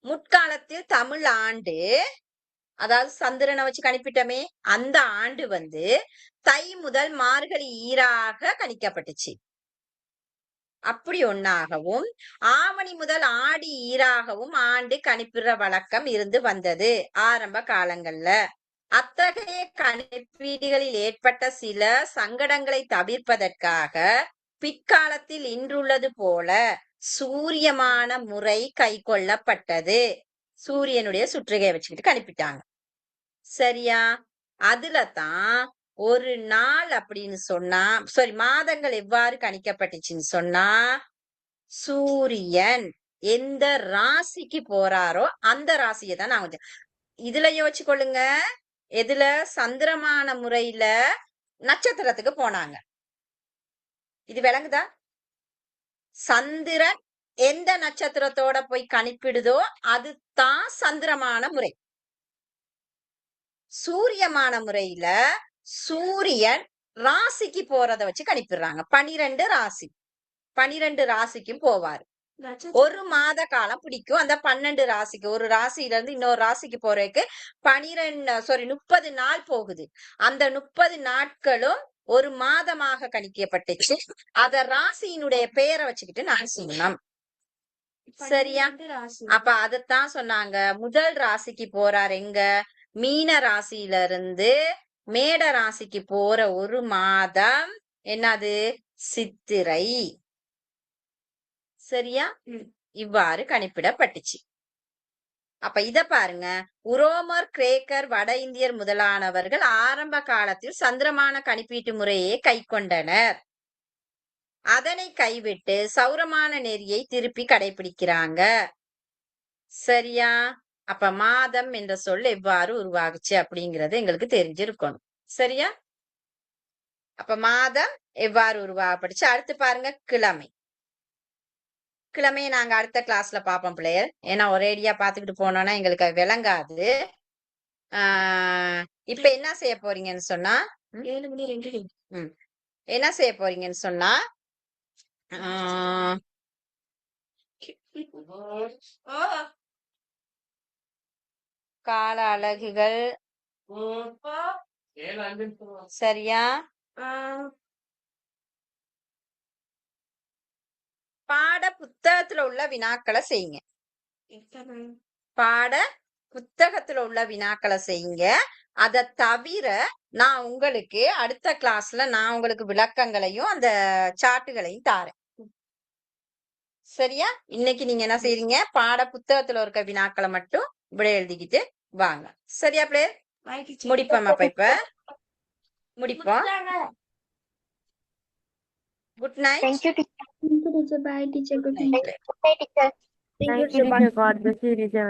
முற்காலத்தில் தமிழ் ஆண்டு, அதாவது சந்திரனை வச்சு கணிப்பிட்டமே அந்த ஆண்டு தை முதல் மார்கழி ஈராக கணிக்கப்பட்டுச்சு. அப்படி ஒன்னாகவும் ஆவணி முதல் ஆடி ஈராகவும் ஆண்டு கணிப்பிடுற வழக்கம் இருந்து வந்தது ஆரம்ப காலங்கள்ல. அத்தகைய கணிப்பீடுகளில் ஏற்பட்ட சில சங்கடங்களை தவிர்ப்பதற்காக பிற்காலத்தில் இன்றுள்ளது போல சூரியமான முறை கை கொள்ளப்பட்டது. சூரியனுடைய சுற்றுகையை வச்சுக்கிட்டு கணிப்பிட்டாங்க. சரியா? அதுலதான் ஒரு நாள் அப்படின்னு சொன்னா, மாதங்கள் எவ்வாறு கணிக்கப்பட்டுச்சுன்னு சொன்னா, சூரியன் எந்த ராசிக்கு போறாரோ அந்த ராசியை தான் நாங்க இதுல யோசிச்சு கொள்ளுங்க. எதுல? சந்திரமான முறையில நட்சத்திரத்துக்கு போனாங்க. இது விளங்குதா? சந்திரன் எந்த நட்சத்திரத்தோட போய் கணிப்பிடுதோ அதுதான் சந்திரமான முறை. சூரியமான முறையில சூரியன் ராசிக்கு போறத வச்சு கணிப்பிடுறாங்க. 12 ராசி, 12 ராசிக்கும் போவாரு. ஒரு மாத காலம் பிடிக்கும் அந்த 12 ராசிக்கு. ஒரு ராசியில இருந்து இன்னொரு ராசிக்கு போறதுக்கு 30 நாள் போகுது. அந்த 30 நாட்களும் ஒரு மாதமாக கணிக்கப்பட்டுச்சு. அத ராசியினுடைய பெயரை வச்சுக்கிட்டு நான் சொன்னோம். சரியா? அப்ப அதத்தான் சொன்னாங்க, முதல் ராசிக்கு போறாரு எங்க? மீன ராசியில இருந்து மேட ராசிக்கு போற ஒரு மாதம் என்னது? சித்திரை. சரியா? இவ்வாறு கணிப்பிடப்பட்டுச்சு. அப்ப இத பாருங்க, உரோமர், கிரேக்கர், வட இந்தியர் முதலானவர்கள் ஆரம்ப காலத்தில் சந்திரமான கணிப்பீட்டு முறையை கை கொண்டனர். அதனை கைவிட்டு சௌரமான நெறியை திருப்பி கடைபிடிக்கிறாங்க. சரியா? அப்ப மாதம் என்ற சொல் எவ்வாறு உருவாகுச்சு அப்படிங்கிறது எங்களுக்கு தெரிஞ்சிருக்கணும். சரியா? அப்ப மாதம் எவ்வாறு உருவாகப்பட்டுச்சு. அடுத்து பாருங்க, கிழமை. கிழமையை நாங்க அடுத்த கிளாஸ்ல பார்ப்போம் பிள்ளையர். ஏன்னா ஒரேடியா பாத்துக்கிட்டு போனோம்னா எங்களுக்கு விளங்காது. இப்ப என்ன செய்ய போறீங்கன்னு சொன்னா, 7:02 என்ன செய்ய போறீங்கன்னு சொன்னா, கால அலகுகள். சரியா? பாட புத்தகத்துல உள்ள வினாக்களை செய்யுங்க. பாட புத்தகத்துல உள்ள வினாக்களை செய்யுங்க. அதை தவிர நான் உங்களுக்கு அடுத்த கிளாஸ்ல நான் உங்களுக்கு விளக்கங்களையும் அந்த சார்ட்டுகளையும் தாரேன். சரியா? இன்னைக்கு நீங்க என்ன செய்றீங்க, பாட புத்தகத்துல இருக்க வினாக்களை மட்டும் இப்படி எழுதிக்கிட்டு வாங்க. சரியா பிள்ளை? முடிப்போம். அப்ப இப்ப முடிப்போம். Good night. Thank you, teacher. Bye, teacher. Good night. Thank you, teacher. God bless you, teacher.